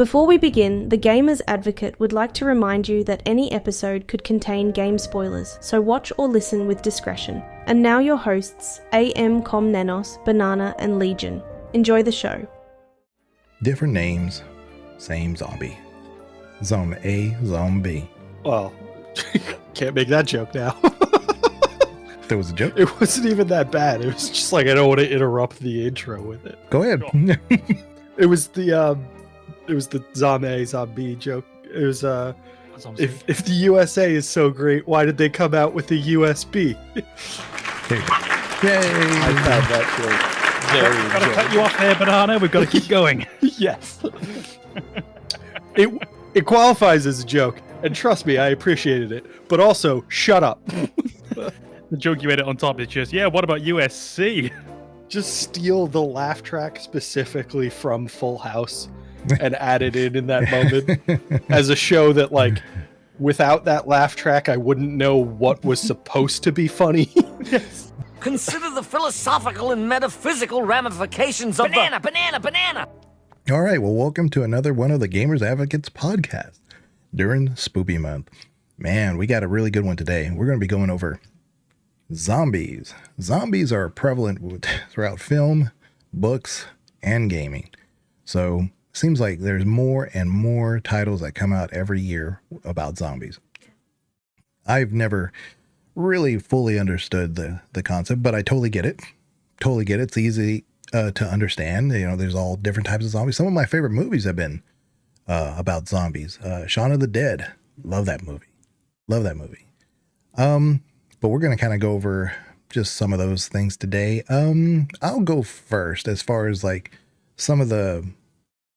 Before we begin, the Gamers Advocate would like to remind you that any episode could contain game spoilers, so watch or listen with discretion. And now your hosts, AMKomnenos, Banana, and Legion. Enjoy the show. Different names, same zombie. Zom A, Zom B. Well, can't make that joke now. There was a joke? It wasn't even that bad. It was just like, I don't want to interrupt the intro with it. Go ahead. It was the Zom A, Zom B joke. It was, if the USA is so great, why did they come out with the USB? There you go. Yay! I found that joke very Gotta cut you off there, Banana. We've got to keep going. Yes. It qualifies as a joke, and trust me, I appreciated it. But also, shut up. The joke you edit on top is just, yeah, what about USC? Just steal the laugh track specifically from Full House and add it in that moment as a show that, like, without that laugh track, I wouldn't know what was supposed to be funny. Yes. Consider the philosophical and metaphysical ramifications of banana. All right, well, welcome to another one of the Gamers Advocates podcast during Spoopy Month. Man, we got a really good one today. We're going to be going over zombies. Zombies are prevalent throughout film, books, and gaming. So it seems like there's more and more titles that come out every year about zombies. I've never really fully understood the concept, but I totally get it. It's easy to understand. You know, there's all different types of zombies. Some of my favorite movies have been about zombies. Shaun of the Dead. Love that movie. But we're going to kind of go over just some of those things today. I'll go first as far as like some of the,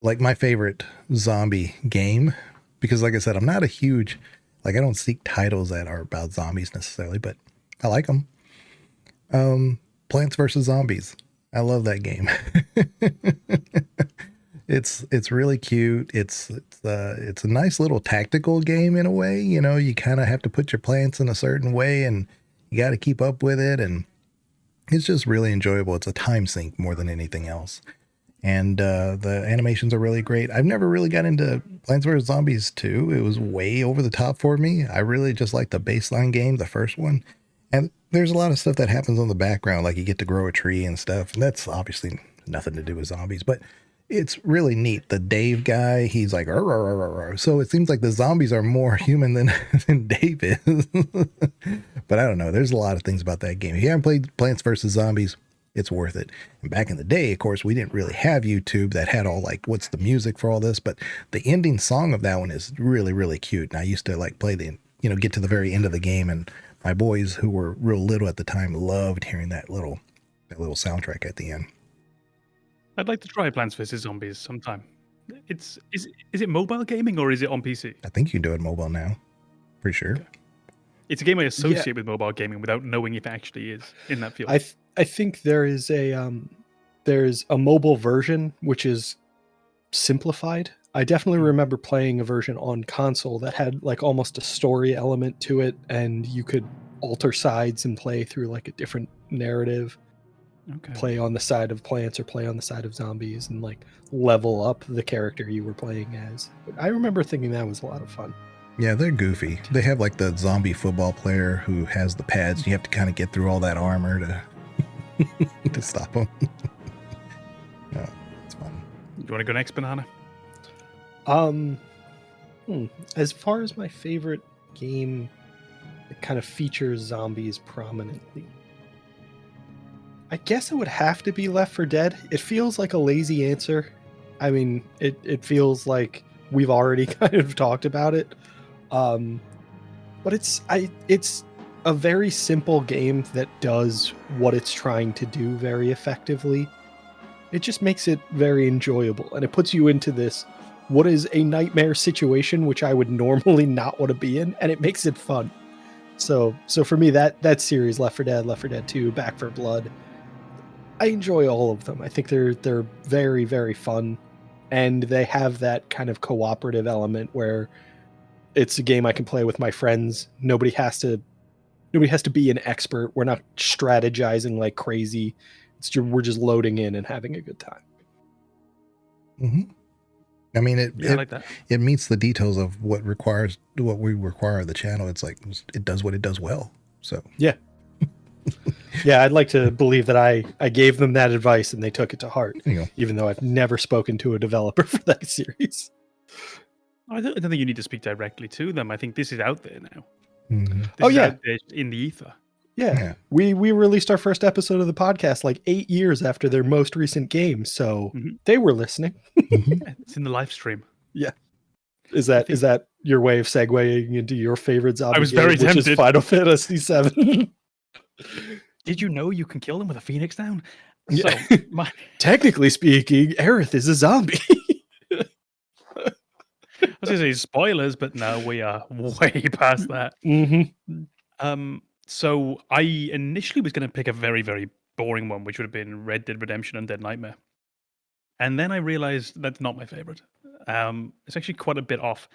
like my favorite zombie game, because like I said, I'm not a huge, like I don't seek titles that are about zombies necessarily, but I like them. Plants vs. Zombies. I love that game. It's really cute. It's a nice little tactical game in a way. You know, you kind of have to put your plants in a certain way and you got to keep up with it. And it's just really enjoyable. It's a time sink more than anything else. And the animations are really great. I've never really got into Plants vs. Zombies 2. It was way over the top for me. I really just like the baseline game, the first one. And there's a lot of stuff that happens on the background, like you get to grow a tree and stuff. And that's obviously nothing to do with zombies, but it's really neat. The Dave guy, he's like, "Arr, arr, arr, arr." So it seems like the zombies are more human than Dave is. But I don't know. There's a lot of things about that game. If you haven't played Plants vs. Zombies, it's worth it. And back in the day, of course, we didn't really have YouTube that had all like, what's the music for all this? But the ending song of that one is really, really cute. And I used to like play get to the very end of the game, and my boys who were real little at the time loved hearing that little soundtrack at the end. I'd like to try Plants vs. Zombies sometime. Is it mobile gaming or is it on PC? I think you can do it mobile now. Pretty sure. Okay. It's a game I associate with mobile gaming without knowing if it actually is in that field. I think there's a mobile version which is simplified. I definitely remember playing a version on console that had like almost a story element to it, and you could alter sides and play through like a different narrative. Okay. Play on the side of plants or play on the side of zombies and like level up the character you were playing as. But I remember thinking that was a lot of fun. Yeah, they're goofy. They have like the zombie football player who has the pads. You have to kind of get through all that armor to stop them. Yeah, it's fun. Do you want to go next, Banana? As far as my favorite game that kind of features zombies prominently, I guess it would have to be Left 4 Dead. It feels like a lazy answer. I mean, it feels like we've already kind of talked about it. But it's a very simple game that does what it's trying to do very effectively. It just makes it very enjoyable, and it puts you into this, what is a nightmare situation, which I would normally not want to be in, and it makes it fun. So for me, that series, Left 4 Dead, Left 4 Dead 2, Back 4 Blood, I enjoy all of them. I think they're very, very fun, and they have that kind of cooperative element where it's a game I can play with my friends. Nobody has to be an expert. We're not strategizing like crazy. We're just loading in and having a good time. Mm-hmm. I mean, I like that. it meets the details of what we require of the channel. It's like it does what it does well. So Yeah. Yeah, I'd like to believe that I gave them that advice and they took it to heart, you know, even though I've never spoken to a developer for that series. I don't think you need to speak directly to them. I think this is out there now. mhm. This is yeah. out there in the ether. Yeah. We released our first episode of the podcast like 8 years after their most recent game, so they were listening. Yeah, it's in the live stream. Yeah. Is that your way of segueing into your favorite zombie I was game, very which tempted. is Final Fantasy VII? Did you know you can kill them with a phoenix down? Yeah. So, Technically speaking, Aerith is a zombie. I was going to say spoilers, but no, we are way past that. So I initially was going to pick a very, very boring one, which would have been Red Dead Redemption and Dead Nightmare. And then I realized that's not my favorite. It's actually quite a bit off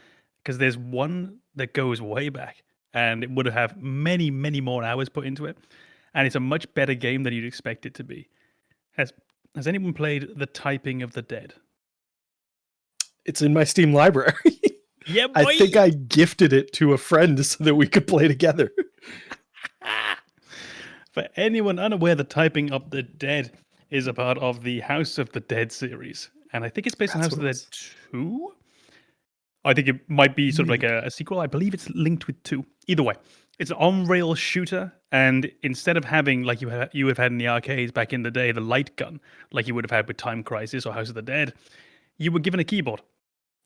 because there's one that goes way back and it would have many, many more hours put into it. And it's a much better game than you'd expect it to be. Has anyone played The Typing of the Dead? It's in my Steam library. Yeah, boy. I think I gifted it to a friend so that we could play together. For anyone unaware, The Typing of the Dead is a part of the House of the Dead series. And I think it's based on House of the Dead 2. I think it might be sort of like a sequel. I believe it's linked with 2. Either way, it's an on-rail shooter. And instead of having, like you have had in the arcades back in the day, the light gun, like you would have had with Time Crisis or House of the Dead, you were given a keyboard.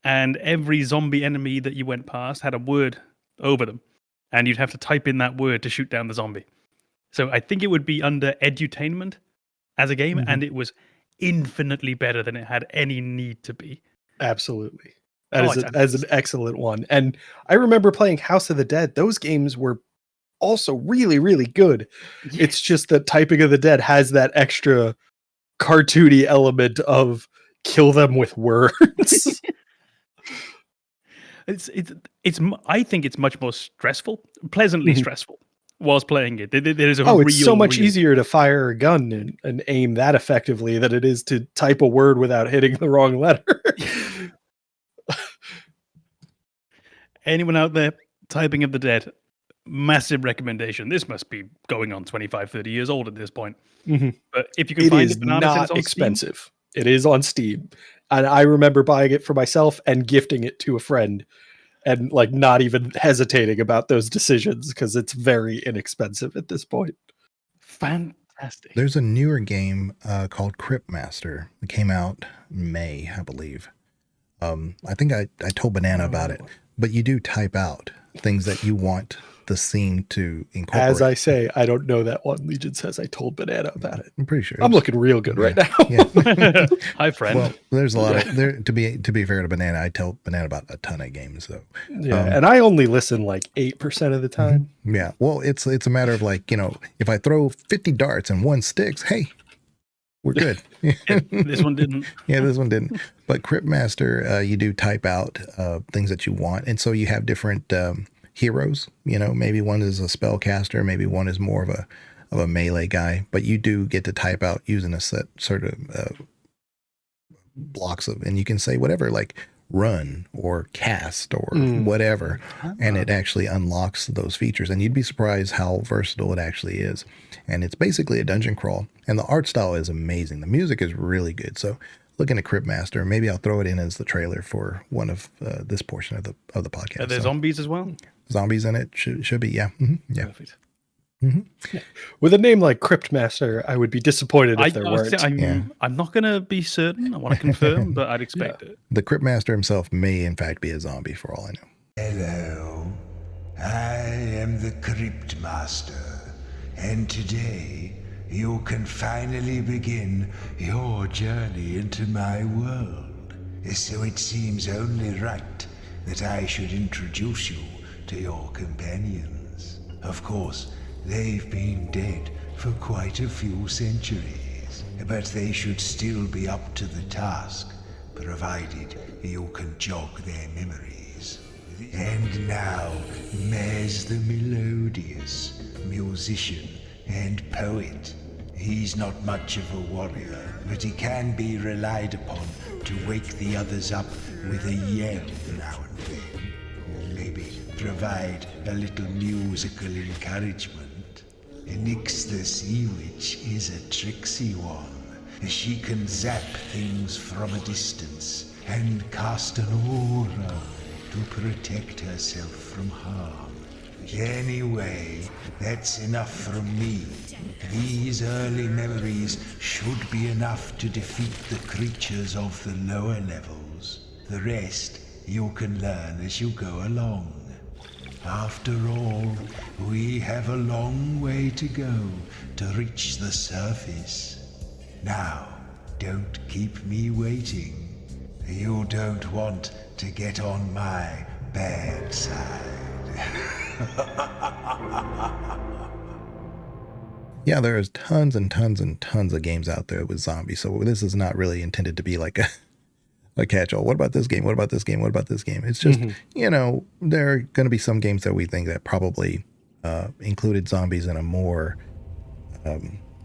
And every zombie enemy that you went past had a word over them. And you'd have to type in that word to shoot down the zombie. So I think it would be under edutainment as a game, and it was infinitely better than it had any need to be. Absolutely. That is an excellent one. And I remember playing House of the Dead. Those games were also really, really good. Yeah. It's just that Typing of the Dead has that extra cartoony element of kill them with words. I think it's much more stressful, pleasantly stressful whilst playing it. There is it's so much easier to fire a gun and aim that effectively than it is to type a word without hitting the wrong letter. Anyone out there, Typing of the Dead, massive recommendation. This must be going on 25, 30 years old at this point. But if you can find it, not expensive. Steam. It is on Steam. And I remember buying it for myself and gifting it to a friend and like not even hesitating about those decisions because it's very inexpensive at this point. Fantastic. There's a newer game called Cryptmaster. It came out in May, I believe. I think I told Banana about it, but you do type out things that you want the scene to incorporate. As I say, I don't know that one. Legion says I told Banana about it. I'm pretty sure. I'm looking real good right now. Yeah. Hi, friend. Well, there's a lot of there. To be fair to Banana, I tell Banana about a ton of games. So and I only listen like 8% of the time. Yeah. Well, it's a matter of like, if I throw 50 darts and one sticks, hey, we're good. This one didn't. Yeah, this one didn't. But Cryptmaster, you do type out things that you want, and so you have different heroes. Maybe one is a spellcaster, maybe one is more of a melee guy, but you do get to type out using a set sort of blocks of, and you can say whatever, like run or cast or whatever, and it actually unlocks those features, and you'd be surprised how versatile it actually is. And it's basically a dungeon crawl, and the art style is amazing. The music is really good. So looking at Cryptmaster, maybe I'll throw it in as the trailer for one of this portion of the podcast. Are there zombies as well? Zombies in it should be, yeah. Yeah. Perfect. Yeah. With a name like Cryptmaster, I would be disappointed if there weren't. I'm not going to be certain. I want to confirm, but I'd expect it. The Cryptmaster himself may, in fact, be a zombie for all I know. Hello, I am the Cryptmaster, and today you can finally begin your journey into my world. So it seems only right that I should introduce you to your companions. Of course, they've been dead for quite a few centuries, but they should still be up to the task, provided you can jog their memories. And now, Mez the melodious musician and poet, He's not much of a warrior, but he can be relied upon to wake the others up with a yell now and then. Or maybe provide a little musical encouragement. Nyx the Sea Witch is a tricksy one. She can zap things from a distance and cast an aura to protect herself from harm. Anyway, that's enough from me. These early memories should be enough to defeat the creatures of the lower levels. The rest you can learn as you go along. After all, we have a long way to go to reach the surface. Now, don't keep me waiting. You don't want to get on my bad side. Yeah, there's tons and tons and tons of games out there with zombies. So this is not really intended to be like a catch-all. What about this game? What about this game? What about this game? It's just, there are going to be some games that we think that probably included zombies in a more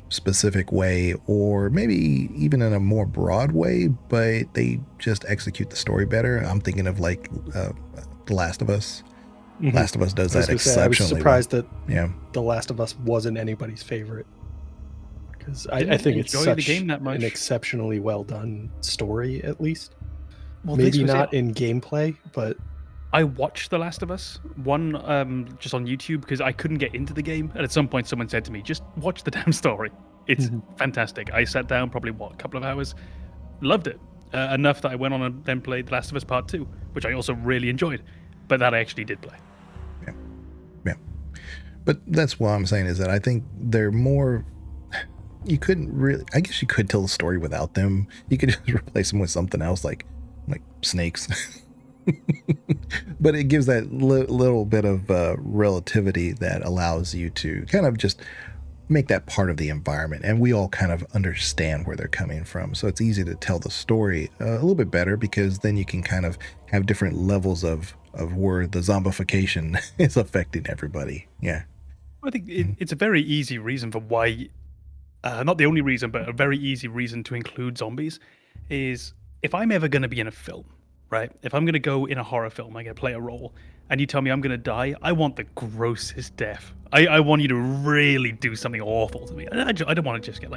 specific way, or maybe even in a more broad way, but they just execute the story better. I'm thinking of like The Last of Us. Last of Us does that exceptionally. I was surprised well. that The Last of Us wasn't anybody's favorite, because I think it's such an exceptionally well done story, at least. Well, maybe not in gameplay, but I watched The Last of Us one just on YouTube because I couldn't get into the game, and at some point someone said to me, "Just watch the damn story. It's fantastic." I sat down, probably a couple of hours, loved it enough that I went on and then played The Last of Us Part 2, which I also really enjoyed, but that I actually did play. Yeah. But that's what I'm saying, is that I think they're more, you couldn't really, I guess you could tell the story without them. You could just replace them with something else like snakes. But it gives that little bit of relativity that allows you to kind of just make that part of the environment, and we all kind of understand where they're coming from. So it's easy to tell the story a little bit better, because then you can kind of have different levels of where the zombification is affecting everybody. Yeah. I think it's a very easy reason for why, not the only reason, but a very easy reason to include zombies is if I'm ever going to be in a film, right? If I'm going to go in a horror film, I'm going to play a role, and you tell me I'm going to die, I want the grossest death. I want you to really do something awful to me. I don't want to just get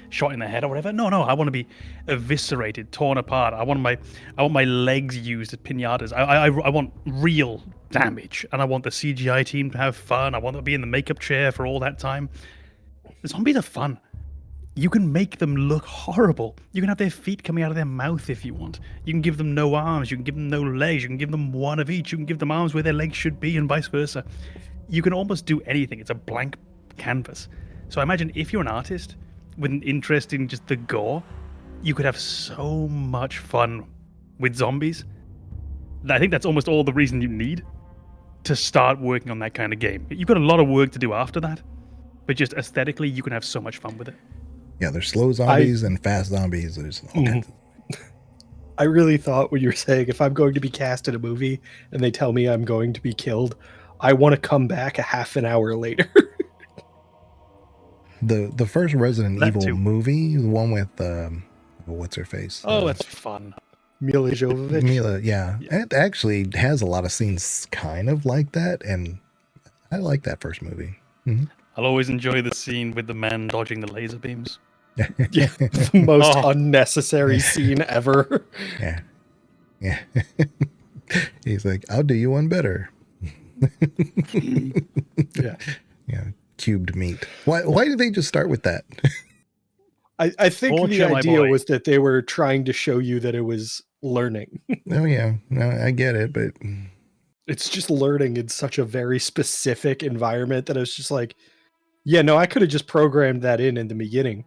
shot in the head or whatever. No, I want to be eviscerated, torn apart. I want my legs used as piñatas. I want real damage, and I want the CGI team to have fun. I want to be in the makeup chair for all that time. The zombies are fun. You can make them look horrible. You can have their feet coming out of their mouth if you want. You can give them no arms. You can give them no legs. You can give them one of each. You can give them arms where their legs should be, and vice versa. You can almost do anything. It's a blank canvas. So I imagine if you're an artist with an interest in just the gore, you could have so much fun with zombies. I think that's almost all the reason you need to start working on that kind of game. You've got a lot of work to do after that, but just aesthetically, you can have so much fun with it. Yeah, there's slow zombies and fast zombies. There's all kinds of... I really thought when you were saying, if I'm going to be cast in a movie and they tell me I'm going to be killed, I want to come back a half an hour later. The first Resident Evil movie, the one with what's her face? Oh, that's fun. Mila Jovovich. Mila, yeah. It actually has a lot of scenes kind of like that, and I like that first movie. Mm-hmm. I'll always enjoy the scene with the man dodging the laser beams. Yeah, the most unnecessary scene ever. Yeah. He's like, "I'll do you one better." Yeah. Cubed meat. Why did they just start with that? I think the idea was that they were trying to show you that it was learning. Oh yeah, no, I get it, but it's just learning in such a very specific environment that it's just like, yeah, no, I could have just programmed that in the beginning.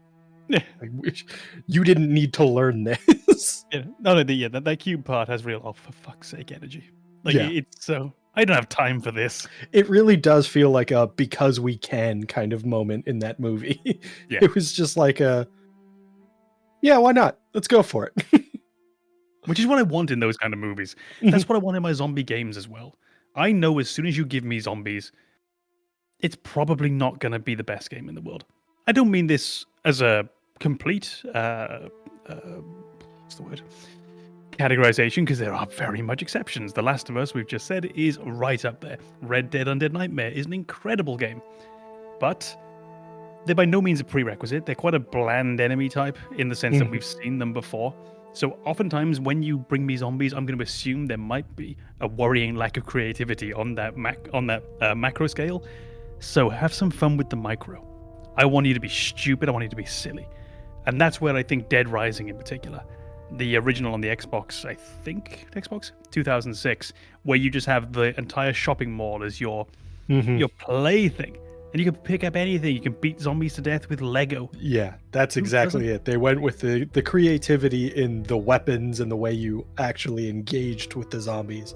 Like, you didn't need to learn this. Yeah, no, that cube part has real, oh, for fuck's sake, energy. Like, it's so, I don't have time for this. It really does feel like a because we can kind of moment in that movie. Yeah. It was just like yeah, why not? Let's go for it. Which is what I want in those kind of movies. That's what I want in my zombie games as well. I know as soon as you give me zombies, it's probably not going to be the best game in the world. I don't mean this as a complete what's the word? Categorization, because there are very much exceptions. The Last of Us, we've just said, is right up there. Red Dead Undead Nightmare is an incredible game, but they're by no means a prerequisite. They're quite a bland enemy type in the sense that we've seen them before. So oftentimes when you bring me zombies, I'm going to assume there might be a worrying lack of creativity on that macro scale. So have some fun with the micro. I want you to be stupid. I want you to be silly. And that's where I think Dead Rising in particular, the original on the Xbox, I think Xbox 2006, where you just have the entire shopping mall as your plaything. And you can pick up anything. You can beat zombies to death with Lego. Yeah, that's exactly it. They went with the creativity in the weapons and the way you actually engaged with the zombies.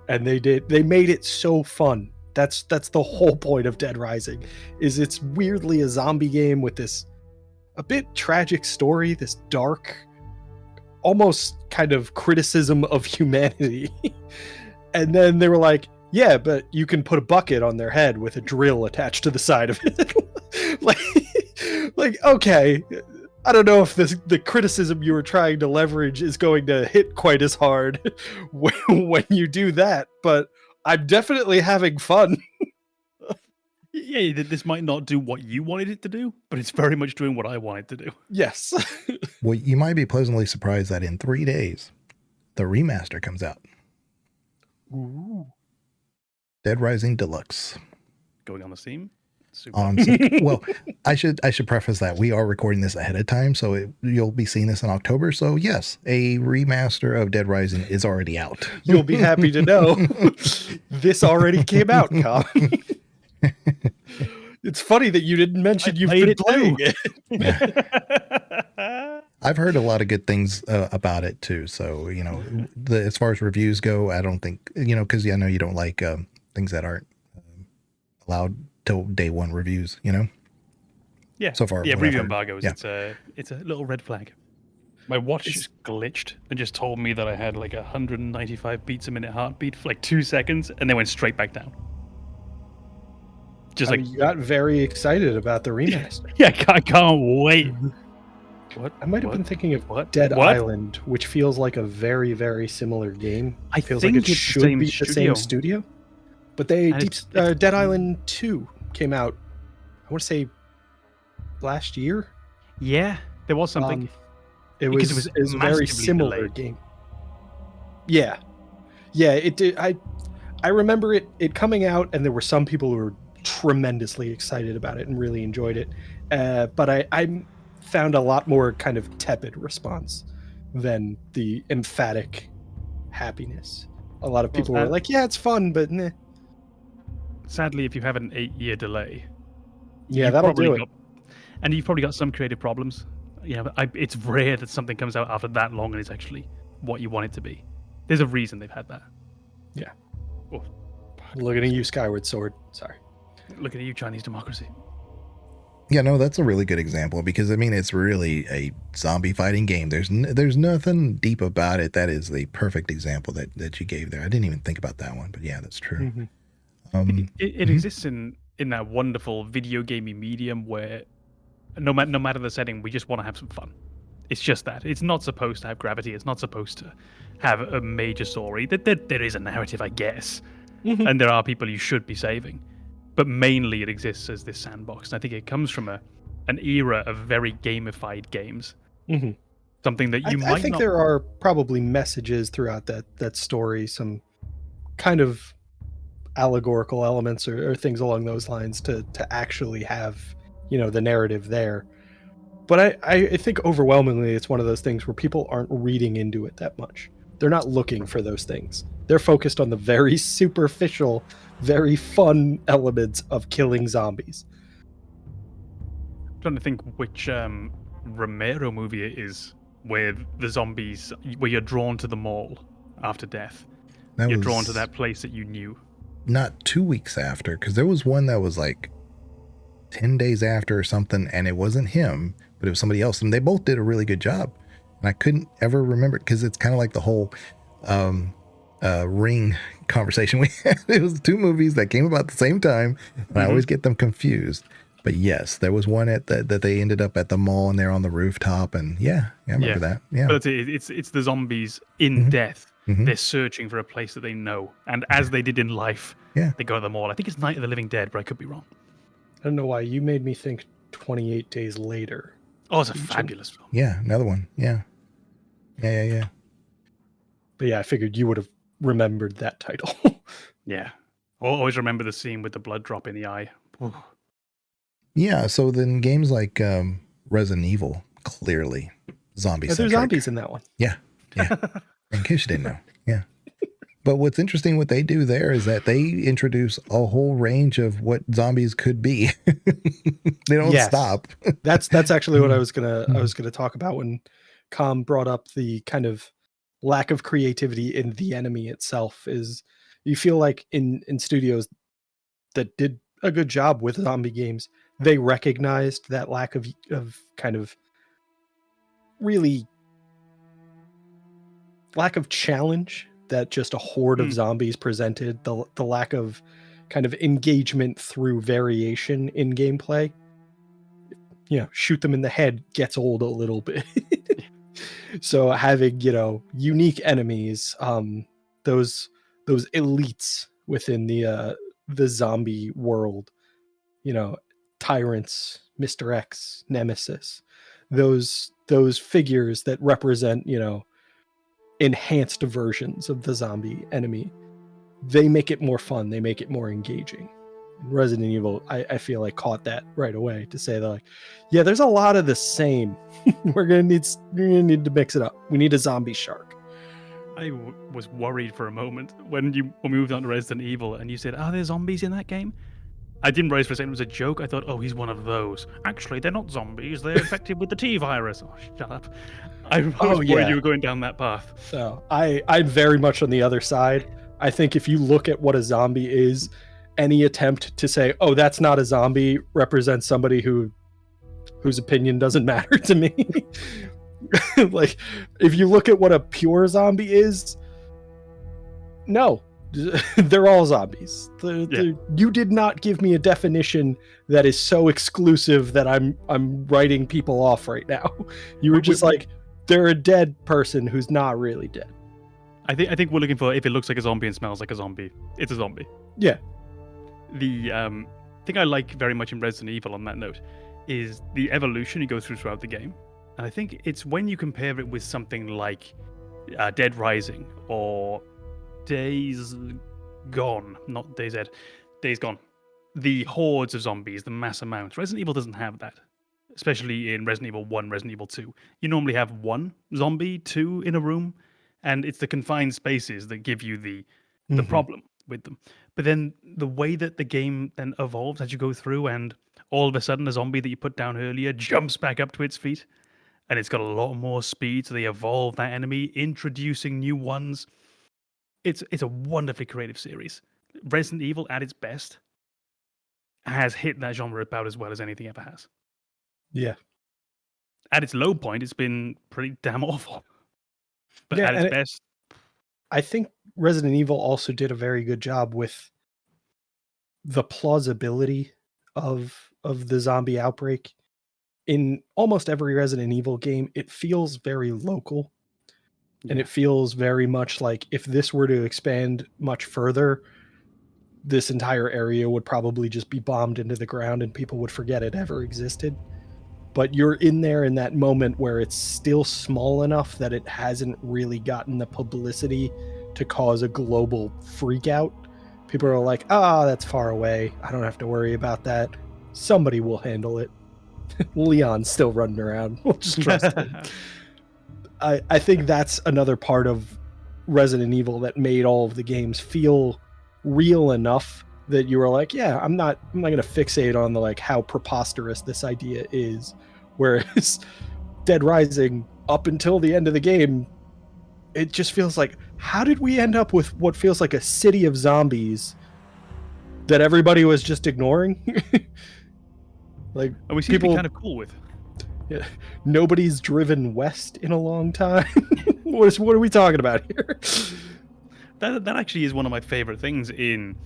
And they made it so fun. That's the whole point of Dead Rising, is it's weirdly a zombie game with this a bit tragic story, this dark, almost kind of criticism of humanity. And then they were like, yeah, but you can put a bucket on their head with a drill attached to the side of it. like, okay, I don't know if the criticism you were trying to leverage is going to hit quite as hard when you do that, but I'm definitely having fun. Yeah, this might not do what you wanted it to do, but it's very much doing what I wanted to do. Yes. Well, you might be pleasantly surprised that in 3 days, the remaster comes out. Ooh. Dead Rising Deluxe. Going on the Steam? Well, I should preface that we are recording this ahead of time, so you'll be seeing this in October. So yes, a remaster of Dead Rising is already out. You'll be happy to know this already came out, Colin. It's funny that you didn't mention you've been playing it. I've heard a lot of good things about it too. So, as far as reviews go, I don't think, because I know you don't like things that aren't allowed till day one reviews, Yeah. So far. Yeah, review embargoes. Yeah. It's a little red flag. My watch just glitched and just told me that I had like 195 beats a minute heartbeat for like 2 seconds, and then went straight back down. Just you got very excited about the remaster. Yeah, I can't wait. What? I might have been thinking of Dead Island, which feels like a very, very similar game. I feels think like it it's should be the same studio. But Dead Island 2 came out, I want to say, last year. Yeah, there was something. It was a very similar game. Yeah. Yeah, it did. I remember it coming out, and there were some people who were tremendously excited about it and really enjoyed it. But I found a lot more kind of tepid response than the emphatic happiness. A lot of people were like, yeah, it's fun, but meh. Sadly, if you have an 8-year delay, that'll do it. And you've probably got some creative problems. It's rare that something comes out after that long and it's actually what you want it to be. There's a reason they've had that. Yeah. Oh, looking at you, Skyward Sword. Sorry. Looking at you, Chinese democracy. Yeah, no, that's a really good example because, it's really a zombie fighting game. There's nothing deep about it. That is the perfect example that you gave there. I didn't even think about that one, but yeah, that's true. Mm-hmm. It exists in that wonderful video gaming medium where no matter the setting, we just want to have some fun. It's just that. It's not supposed to have gravity. It's not supposed to have a major story. There is a narrative, I guess, and there are people you should be saving. But mainly it exists as this sandbox. And I think it comes from an era of very gamified games. Mm-hmm. Something that you might I think there are probably messages throughout that story, some kind of allegorical elements or things along those lines to actually have, the narrative there. But I think overwhelmingly it's one of those things where people aren't reading into it that much. They're not looking for those things. They're focused on the very superficial, very fun elements of killing zombies. I'm trying to think which Romero movie it is where the zombies, where you're drawn to the mall after death. You're drawn to that place that you knew. Not 2 weeks after, because there was one that was like 10 days after or something, and it wasn't him, but it was somebody else, and they both did a really good job. And I couldn't ever remember because it's kind of like the whole Ring conversation we had. It was 2 movies that came about at the same time, and I always get them confused. But yes, there was one that they ended up at the mall and they're on the rooftop, and I remember that. Yeah, but it's the zombies in death. They're searching for a place that they know, and as they did in life, they go to the mall. I think it's Night of the Living Dead, but I could be wrong. I don't know why you made me think 28 Days Later. Oh, it's a fabulous film. Yeah, another one. Yeah. But yeah, I figured you would have remembered that title. Yeah. I'll always remember the scene with the blood drop in the eye. Ooh. Yeah, so then games like Resident Evil, clearly zombie-centric. There's zombies in that one. Yeah. In case you didn't know. Yeah. But what's interesting, what they do there is that they introduce a whole range of what zombies could be. They don't stop. That's actually what I was gonna talk about when Com brought up the kind of lack of creativity in the enemy itself. Is you feel like in studios that did a good job with zombie games, they recognized that lack of kind of really lack of challenge that just a horde of zombies presented, the lack of kind of engagement through variation in gameplay. Shoot them in the head gets old a little bit. So having, unique enemies, those elites within the zombie world, tyrants, Mr. X, Nemesis, those figures that represent, enhanced versions of the zombie enemy, they make it more fun, they make it more engaging. Resident Evil, I feel like caught that right away to say that, like, yeah, there's a lot of the same. We're gonna need to mix it up. We need a zombie shark. I was worried for a moment when we moved on to Resident Evil and you said, "Are there zombies in that game?" I didn't realize for a second it was a joke. I thought, oh, he's one of those. Actually, they're not zombies. They're infected with the T virus. Oh, shut up. I was worried you were going down that path. So I'm very much on the other side. I think if you look at what a zombie is, any attempt to say, oh, that's not a zombie, represents somebody whose opinion doesn't matter to me. Like, if you look at what a pure zombie is, no, they're all zombies. You did not give me a definition that is so exclusive that I'm writing people off right now. You were just like, they're a dead person who's not really dead. I think we're looking for, if it looks like a zombie and smells like a zombie, it's a zombie. Yeah. The thing I like very much in Resident Evil on that note is the evolution you go throughout the game. And I think it's when you compare it with something like Dead Rising or Days Gone, not DayZ, Days Gone. The hordes of zombies, the mass amounts. Resident Evil doesn't have that, especially in Resident Evil 1, Resident Evil 2. You normally have one zombie, two in a room, and it's the confined spaces that give you the problem with them. But then the way that the game then evolves as you go through, and all of a sudden a zombie that you put down earlier jumps back up to its feet, and it's got a lot more speed, so they evolve that enemy, introducing new ones. It's a wonderfully creative series. Resident Evil, at its best, has hit that genre about as well as anything ever has. Yeah. At its low point, it's been pretty damn awful. But yeah, at its best... I think Resident Evil also did a very good job with the plausibility of the zombie outbreak. In almost every Resident Evil game, it feels very local. And it feels very much like if this were to expand much further, this entire area would probably just be bombed into the ground and people would forget it ever existed. But you're in there in that moment where it's still small enough that it hasn't really gotten the publicity to cause a global freak out. People are like, that's far away. I don't have to worry about that. Somebody will handle it. Leon's still running around. We'll just trust him. I think that's another part of Resident Evil that made all of the games feel real enough that you were like, yeah, I'm not going to fixate on the like how preposterous this idea is. Whereas Dead Rising, up until the end of the game, it just feels like, how did we end up with what feels like a city of zombies that everybody was just ignoring? Like, and we seem to be kind of cool with. Yeah, nobody's driven west in a long time. What are we talking about here? That actually is one of my favorite things in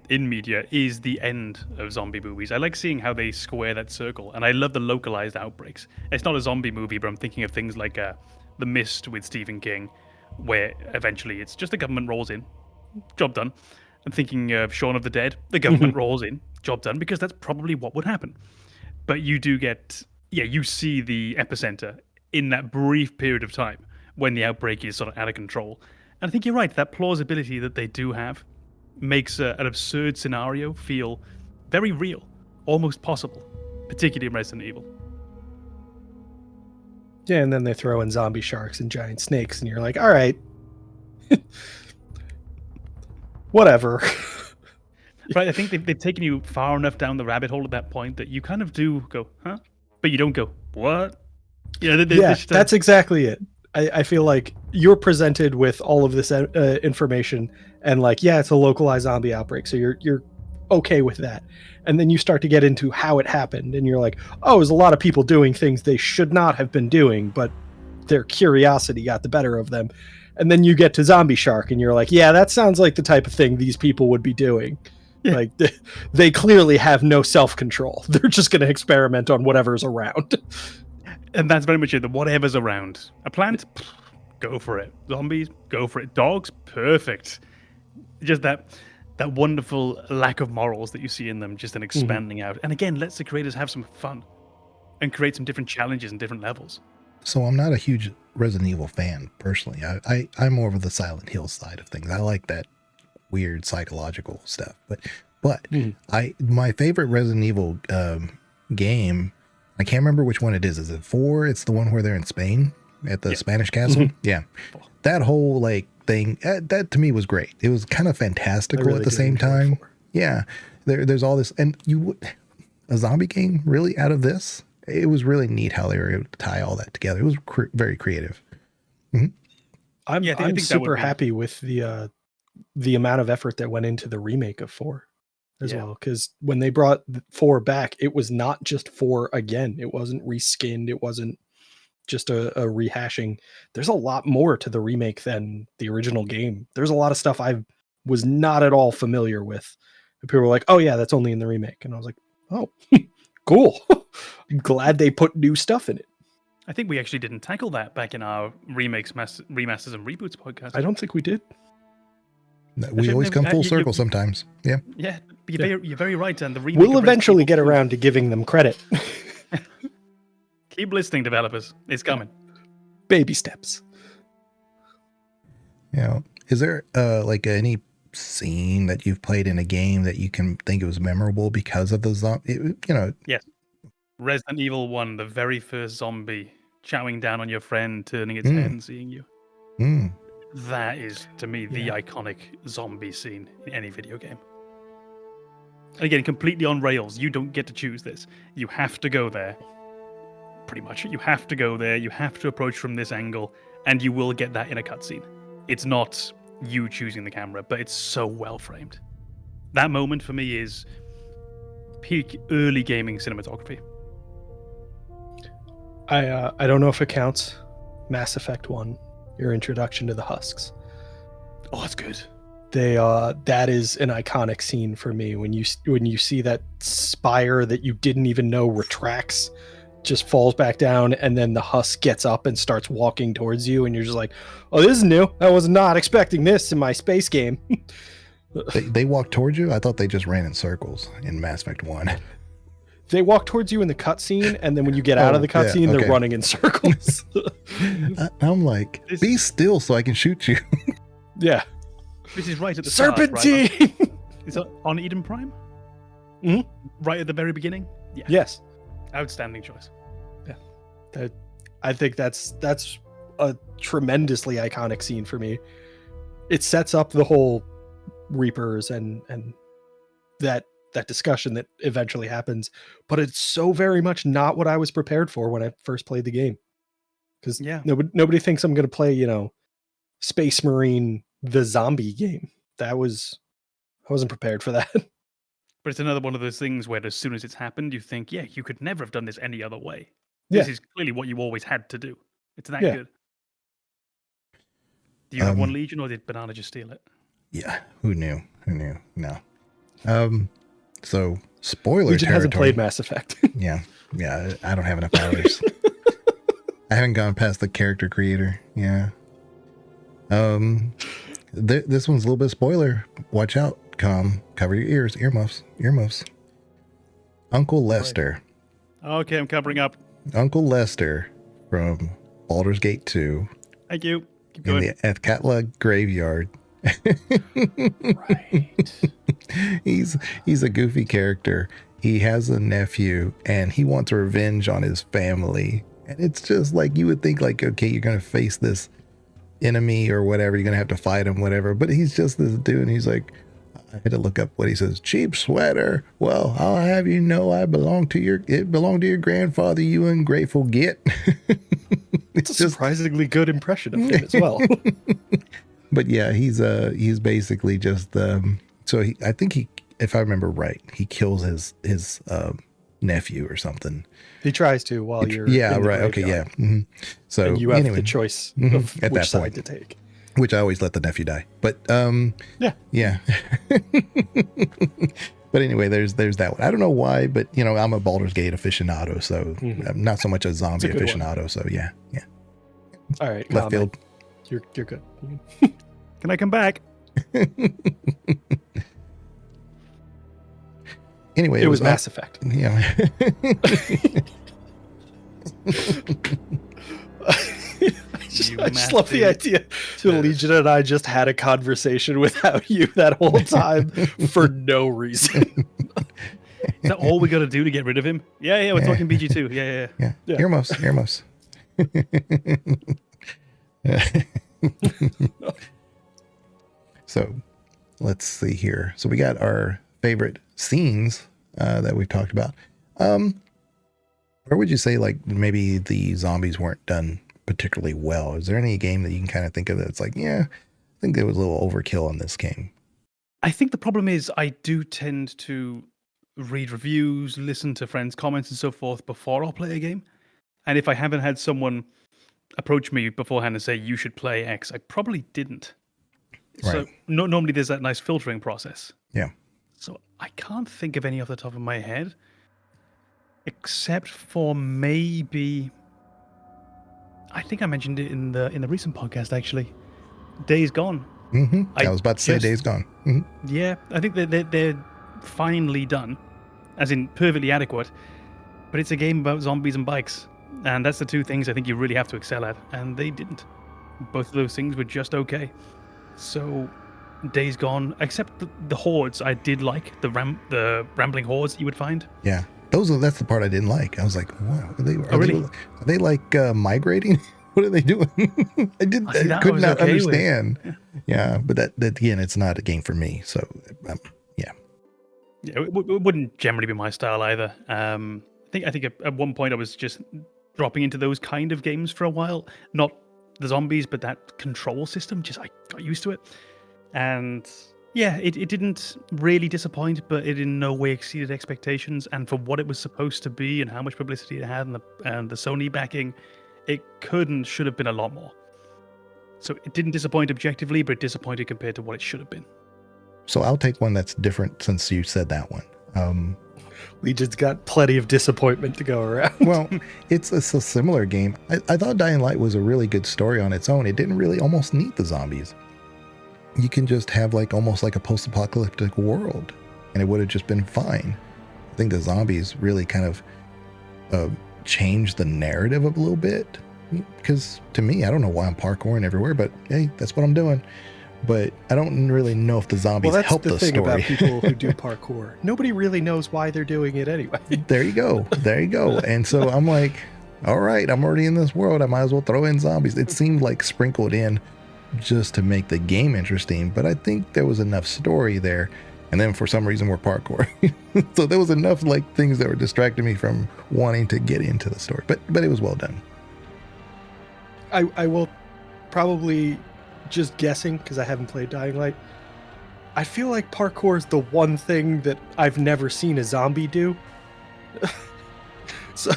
in media is the end of zombie movies. I like seeing how they square that circle, and I love the localized outbreaks. It's not a zombie movie, but I'm thinking of things like The Mist with Stephen King, where eventually it's just the government rolls in, job done. I'm thinking of Shaun of the Dead, the government rolls in, job done, because that's probably what would happen. But you do get, you see the epicenter in that brief period of time when the outbreak is sort of out of control. And I think you're right, that plausibility that they do have makes an absurd scenario feel very real, almost possible, particularly in Resident Evil. Yeah, and then they throw in zombie sharks and giant snakes, and you're like, all right. Whatever. Right, I think they've taken you far enough down the rabbit hole at that point that you kind of do go, huh? But you don't go, what? That's exactly it. I feel like you're presented with all of this information and like, yeah, it's a localized zombie outbreak, so you're okay with that. And then you start to get into how it happened, and you're like, oh, there's a lot of people doing things they should not have been doing, but their curiosity got the better of them. And then you get to Zombie Shark, and you're like, yeah, that sounds like the type of thing these people would be doing. Yeah. Like, they clearly have no self-control. They're just going to experiment on whatever's around. And that's very much it. The whatever's around. A plant, go for it. Zombies, go for it. Dogs, perfect. Just that wonderful lack of morals that you see in them, just an expanding out. And again, lets the creators have some fun and create some different challenges and different levels. So I'm not a huge Resident Evil fan personally. I'm more of the Silent Hill side of things. I like that weird psychological stuff. But my favorite Resident Evil game, I can't remember which one it is. Is it 4? It's the one where they're in Spain at the Spanish castle. Yeah, that whole like thing that to me was great. It was kind of fantastical really at the same time. Yeah, there's all this, and a zombie game really out of this. It was really neat how they were able to tie all that together. It was very creative. I'm super happy with the amount of effort that went into the remake of 4 as well. Because when they brought 4 back, it was not just 4 again. It wasn't reskinned. It wasn't just a rehashing. There's a lot more to the remake than the original game. There's a lot of stuff I was not at all familiar with. And people were like, oh yeah, that's only in the remake. And I was like, oh, cool. I'm glad they put new stuff in it. I think we actually didn't tackle that back in our remakes, remasters, and reboots podcast. I don't think we did. We always come full circle sometimes. Yeah. Yeah, you're very right. And the remake we'll eventually get around to giving them credit. Keep listening, developers. It's coming. Baby steps. Yeah. Is there like any scene that you've played in a game that you can think it was memorable because of the zombie? Yes. Resident Evil 1, the very first zombie chowing down on your friend, turning its head and seeing you. That is, to me, the iconic zombie scene in any video game. And again, completely on rails. You don't get to choose this. You have to go there. Pretty much. You have to go there. You have to approach from this angle, and you will get that in a cutscene. It's not you choosing the camera, but it's so well framed. That moment for me is peak early gaming cinematography. I don't know if it counts. Mass Effect 1, your introduction to the husks. Oh, that's good. That is an iconic scene for me when you see that spire that you didn't even know retracts, just falls back down, and then the husk gets up and starts walking towards you, and you're just like, oh, this is new. I was not expecting this in my space game. They walk towards you? I thought they just ran in circles in Mass Effect 1. They walk towards you in the cutscene, and then when you get out of the cutscene, they're running in circles. I'm like, be still so I can shoot you. Yeah. This is right at the Serpentine! Start, right? Is it on Eden Prime? Mm-hmm. Right at the very beginning? Yeah. Yes. Outstanding choice. Yeah. I think that's a tremendously iconic scene for me. It sets up the whole Reapers and that discussion that eventually happens, but it's so very much not what I was prepared for when I first played the game. Because nobody thinks I'm going to play, Space Marine, the zombie game. I wasn't prepared for that. But it's another one of those things where as soon as it's happened, you think, yeah, you could never have done this any other way. This is clearly what you always had to do. It's that good. Do you have one Legion, or did Banana just steal it? Yeah, who knew? Who knew? No. So spoiler Legion territory. hasn't played Mass Effect. Yeah. I don't have enough hours. I haven't gone past the character creator. Yeah. This one's a little bit spoiler. Watch out, cover your ears, earmuffs. Uncle Lester. Okay, I'm covering up. Uncle Lester from Baldur's Gate 2 Thank you. Keep in going. the Athkatla graveyard. Right. He's a goofy character. He has a nephew and he wants revenge on his family. And it's just like, you would think like, okay, you're going to face this enemy or whatever. You're going to have to fight him, whatever. But he's just this dude. And he's like, I had to look up what he says. Cheap sweater. Well, I'll have you know it belonged to your grandfather, you ungrateful git. It's a surprisingly good impression of him as well. But yeah, he's basically just I think if I remember right, he kills his nephew or something. He tries to while you're in the right. Okay, graveyard. yeah. Mm-hmm. So And you have anyway, the choice of at which that side point, to take. which I always let the nephew die. But yeah. But anyway, there's that one. I don't know why, but I'm a Baldur's Gate aficionado, so I'm not so much a zombie aficionado. So yeah. All right, Left field. You're good. Can I come back? Anyway, It was Mass Effect. Yeah. I just love the idea that Legion and I just had a conversation without you that whole time for no reason. Is that all we got to do to get rid of him? Yeah, we're talking BG2. Yeah. Yeah. Earmuffs. So let's see here. So we got our favorite scenes that we've talked about. Where would you say like maybe the zombies weren't done particularly well? Is there any game that you can kind of think of that's like, yeah, I think there was a little overkill on this game? I think the problem is I do tend to read reviews, listen to friends' comments and so forth before I'll play a game. And if I haven't had someone approach me beforehand and say, you should play X, I probably didn't. Right. So normally there's that nice filtering process. Yeah. So I can't think of any off the top of my head, except for maybe, I think I mentioned it in the recent podcast actually, Days Gone. Mm-hmm. I was about to say Days Gone. Mm-hmm. Yeah, I think they're finely done, as in perfectly adequate, but it's a game about zombies and bikes, and that's the two things I think you really have to excel at, and they didn't. Both of those things were just okay. So Days Gone, except the hordes, I did like the rambling hordes you would find. Yeah, that's the part I didn't like. I was like, wow, are they like migrating? What are they doing? I could not understand. Yeah, but that again, it's not a game for me. So yeah, it wouldn't generally be my style either. I think at one point I was just dropping into those kind of games for a while. Not the zombies, but that control system. Just I got used to it, and yeah, it didn't really disappoint, but it in no way exceeded expectations. And for what it was supposed to be and how much publicity it had and the Sony backing, it should have been a lot more. So it didn't disappoint objectively, but it disappointed compared to what it should have been. So I'll take one that's different since you said that one. Legion's got plenty of disappointment to go around. Well, it's a similar game. I thought Dying Light was a really good story on its own. It didn't really almost need the zombies. You can just have almost like a post-apocalyptic world, and it would have just been fine. I think the zombies really kind of change the narrative a little bit, because to me, I don't know why I'm parkouring everywhere, but hey, that's what I'm doing. But I don't really know if the zombies help the story. That's the thing about people who do parkour. Nobody really knows why they're doing it anyway. There you go. And so I'm like, all right, I'm already in this world. I might as well throw in zombies. It seemed like sprinkled in just to make the game interesting, but I think there was enough story there. And then for some reason we're parkour. So there was enough things that were distracting me from wanting to get into the story. But it was well done. I will probably, just guessing because I haven't played Dying Light, I feel like parkour is the one thing that I've never seen a zombie do. So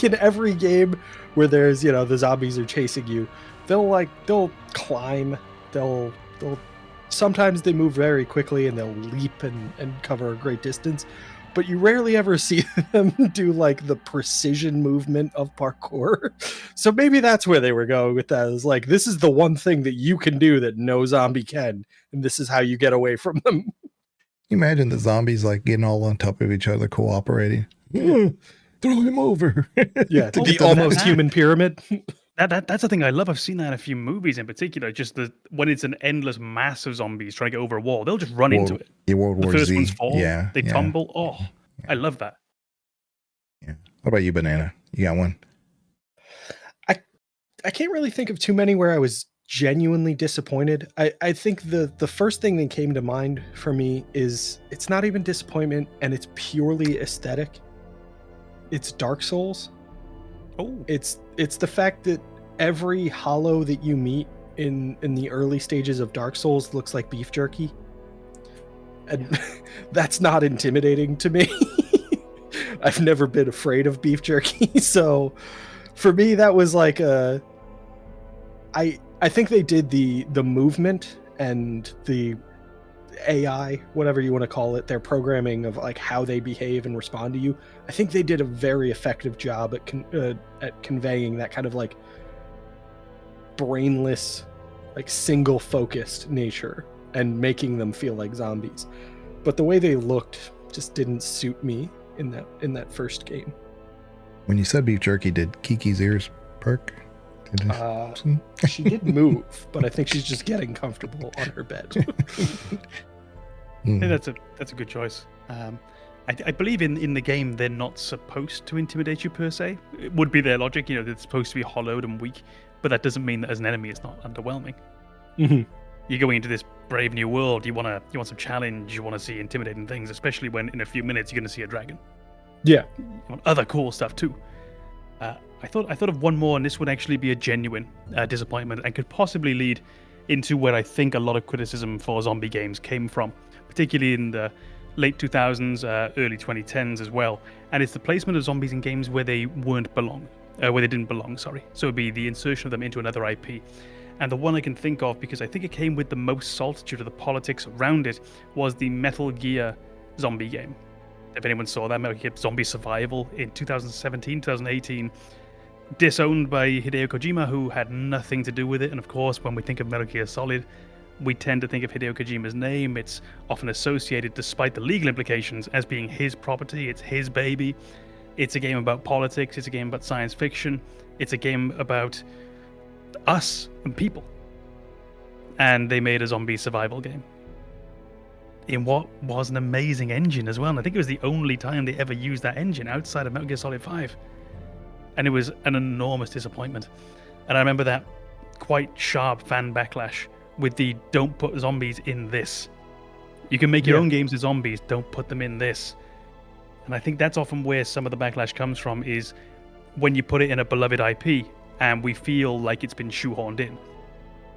in every game where there's, the zombies are chasing you, they'll climb, they'll sometimes they move very quickly and they'll leap and cover a great distance, but you rarely ever see them do like the precision movement of parkour. So maybe that's where they were going with that. It's like, this is the one thing that you can do that no zombie can, and this is how you get away from them. Can you imagine the zombies like getting all on top of each other, cooperating? Throw him over. Yeah, the almost human pyramid. That's the thing I love. I've seen that in a few movies in particular. Just when it's an endless mass of zombies trying to get over a wall, they'll just run into it. Yeah, World War the first Z. ones fall. They tumble. Oh, I love that. Yeah. What about you, Banana? You got one? I can't really think of too many where I was genuinely disappointed. I think the first thing that came to mind for me is it's not even disappointment, and it's purely aesthetic. It's Dark Souls. Oh, it's the fact that every hollow that you meet in the early stages of Dark Souls looks like beef jerky, and that's not intimidating to me. I've never been afraid of beef jerky, so for me that was like I think they did the movement and the AI, whatever you want to call it, their programming of like how they behave and respond to you. I think they did a very effective job at conveying that kind of like brainless, like single focused nature and making them feel like zombies. But the way they looked just didn't suit me in that first game. When you said beef jerky, did Kiki's ears perk? She did move, but I think she's just getting comfortable on her bed. I think that's a good choice. I believe in the game they're not supposed to intimidate you per se. It would be their logic, they're supposed to be hollowed and weak, but that doesn't mean that as an enemy it's not underwhelming. Mm-hmm. You're going into this brave new world. You want some challenge. You want to see intimidating things, especially when in a few minutes you're going to see a dragon. Yeah, you want other cool stuff too. I thought of one more, and this would actually be a genuine disappointment and could possibly lead into where I think a lot of criticism for zombie games came from, particularly in the late 2000s, early 2010s as well. And it's the placement of zombies in games where they didn't belong. So it'd be the insertion of them into another IP. And the one I can think of, because I think it came with the most salt due to the politics around it, was the Metal Gear zombie game. If anyone saw that, Metal Gear Zombie Survival in 2017, 2018, disowned by Hideo Kojima, who had nothing to do with it. And of course, when we think of Metal Gear Solid, we tend to think of Hideo Kojima's name. It's often associated, despite the legal implications, as being his property. It's his baby. It's a game about politics. It's a game about science fiction. It's a game about us and people. And they made a zombie survival game in what was an amazing engine as well. And I think it was the only time they ever used that engine outside of Metal Gear Solid 5. And it was an enormous disappointment. And I remember that quite sharp fan backlash with the don't put zombies in this. You can make your own games with zombies, don't put them in this. And I think that's often where some of the backlash comes from, is when you put it in a beloved IP and we feel like it's been shoehorned in.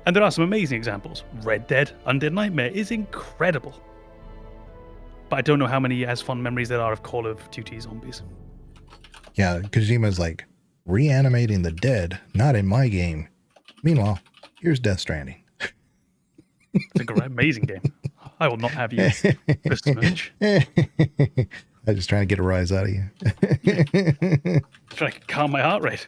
And there are some amazing examples. Red Dead Undead Nightmare is incredible. But I don't know how many as fond memories there are of Call of Duty zombies. Yeah, Kojima's like, reanimating the dead, not in my game. Meanwhile, here's Death Stranding. It's a great, amazing game. I will not have you besmirch. I'm just trying to get a rise out of you. Trying to calm my heart rate.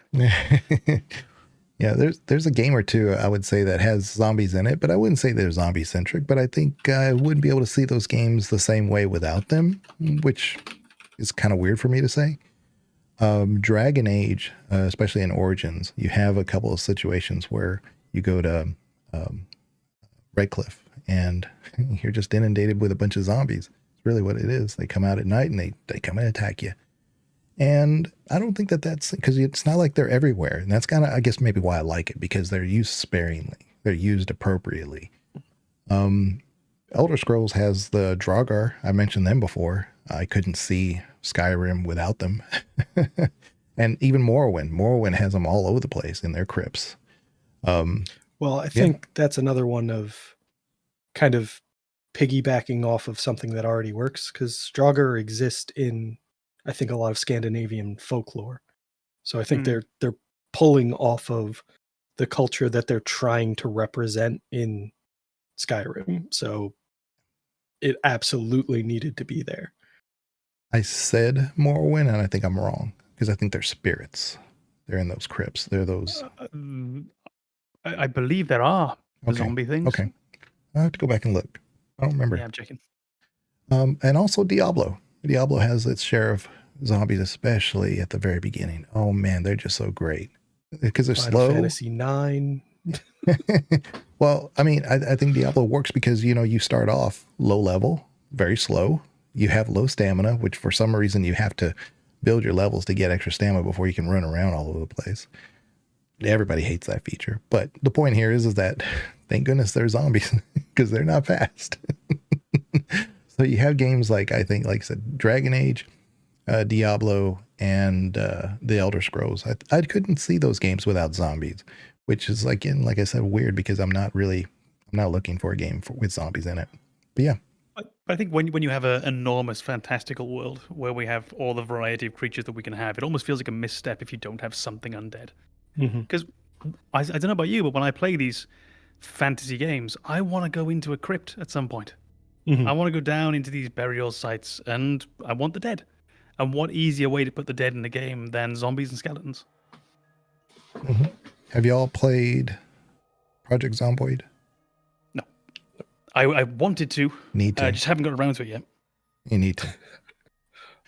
Yeah, there's a game or two I would say that has zombies in it, but I wouldn't say they're zombie centric. But I think I wouldn't be able to see those games the same way without them, which is kind of weird for me to say. Dragon Age, especially in Origins, you have a couple of situations where you go to Redcliffe and you're just inundated with a bunch of zombies. It's really what it is. They come out at night and they come and attack you. And I don't think that's because it's not like they're everywhere. And that's kind of, I guess, maybe why I like it, because they're used sparingly. They're used appropriately. Elder Scrolls has the Draugr. I mentioned them before. I couldn't see Skyrim without them. And even Morrowind. Morrowind has them all over the place in their crypts. Well, I think that's another one of kind of piggybacking off of something that already works, because Draugr exist in, I think, a lot of Scandinavian folklore. So I think they're pulling off of the culture that they're trying to represent in Skyrim, so it absolutely needed to be there. I said Morrowind, and I think I'm wrong because I think they're spirits. They're in those crypts. They're those. I believe there are zombie things. Okay, I have to go back and look. I don't remember. Yeah, I'm checking. And also Diablo. Diablo has its share of zombies, especially at the very beginning. Oh man, they're just so great because they're Final slow. Fantasy 9. Well, I mean, I think Diablo works because, you know, you start off low level, very slow. You have low stamina, which for some reason you have to build your levels to get extra stamina before you can run around all over the place. Everybody hates that feature. But the point here is that thank goodness they're zombies because they're not fast. So you have games like, I think, like I said, Dragon Age, Diablo, and the Elder Scrolls. I couldn't see those games without zombies, which is, like I said, weird because I'm not looking for a game with zombies in it. But yeah. I think when you have an enormous fantastical world where we have all the variety of creatures that we can have, it almost feels like a misstep if you don't have something undead. Because I don't know about you, but when I play these fantasy games, I want to go into a crypt at some point. I want to go down into these burial sites, and I want the dead. And what easier way to put the dead in the game than zombies and skeletons? Have y'all played Project Zomboid? No. I wanted to. Need to. I just haven't got around to it yet. You need to.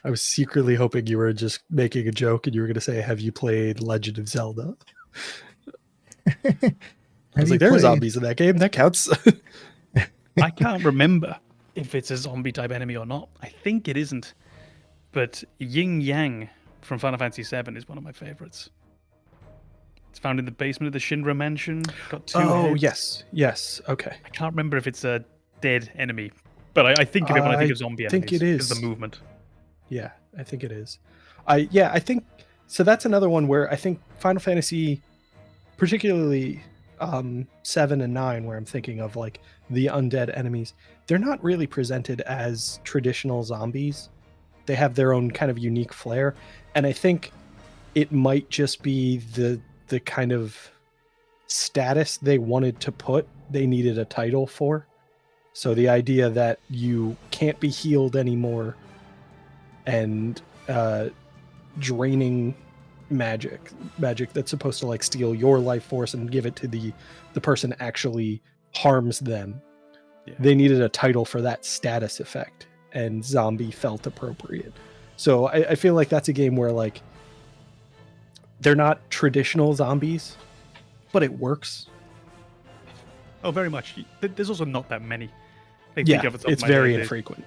I was secretly hoping you were just making a joke and you were going to say, have you played Legend of Zelda? I was like, there are zombies in that game. That counts. I can't remember if it's a zombie type enemy or not. I think it isn't. But Yin Yang from Final Fantasy VII is one of my favorites. It's found in the basement of the Shinra mansion. Got two heads. Yes. Okay. I can't remember if it's a dead enemy, but I think of it when I think of zombie enemies. I think it is. The movement. Yeah, I think it is. I think so. That's another one where I think Final Fantasy, particularly 7 and 9, where I'm thinking of like the undead enemies, they're not really presented as traditional zombies. They have their own kind of unique flair, and I think it might just be the kind of status they wanted to put. They needed a title for. So the idea that you can't be healed anymore, and draining magic that's supposed to like steal your life force and give it to the person actually harms them. Yeah. They needed a title for that status effect, and zombie felt appropriate. So I feel like that's a game where like they're not traditional zombies, but it works. Oh, very much. There's also not that many. It's very infrequent.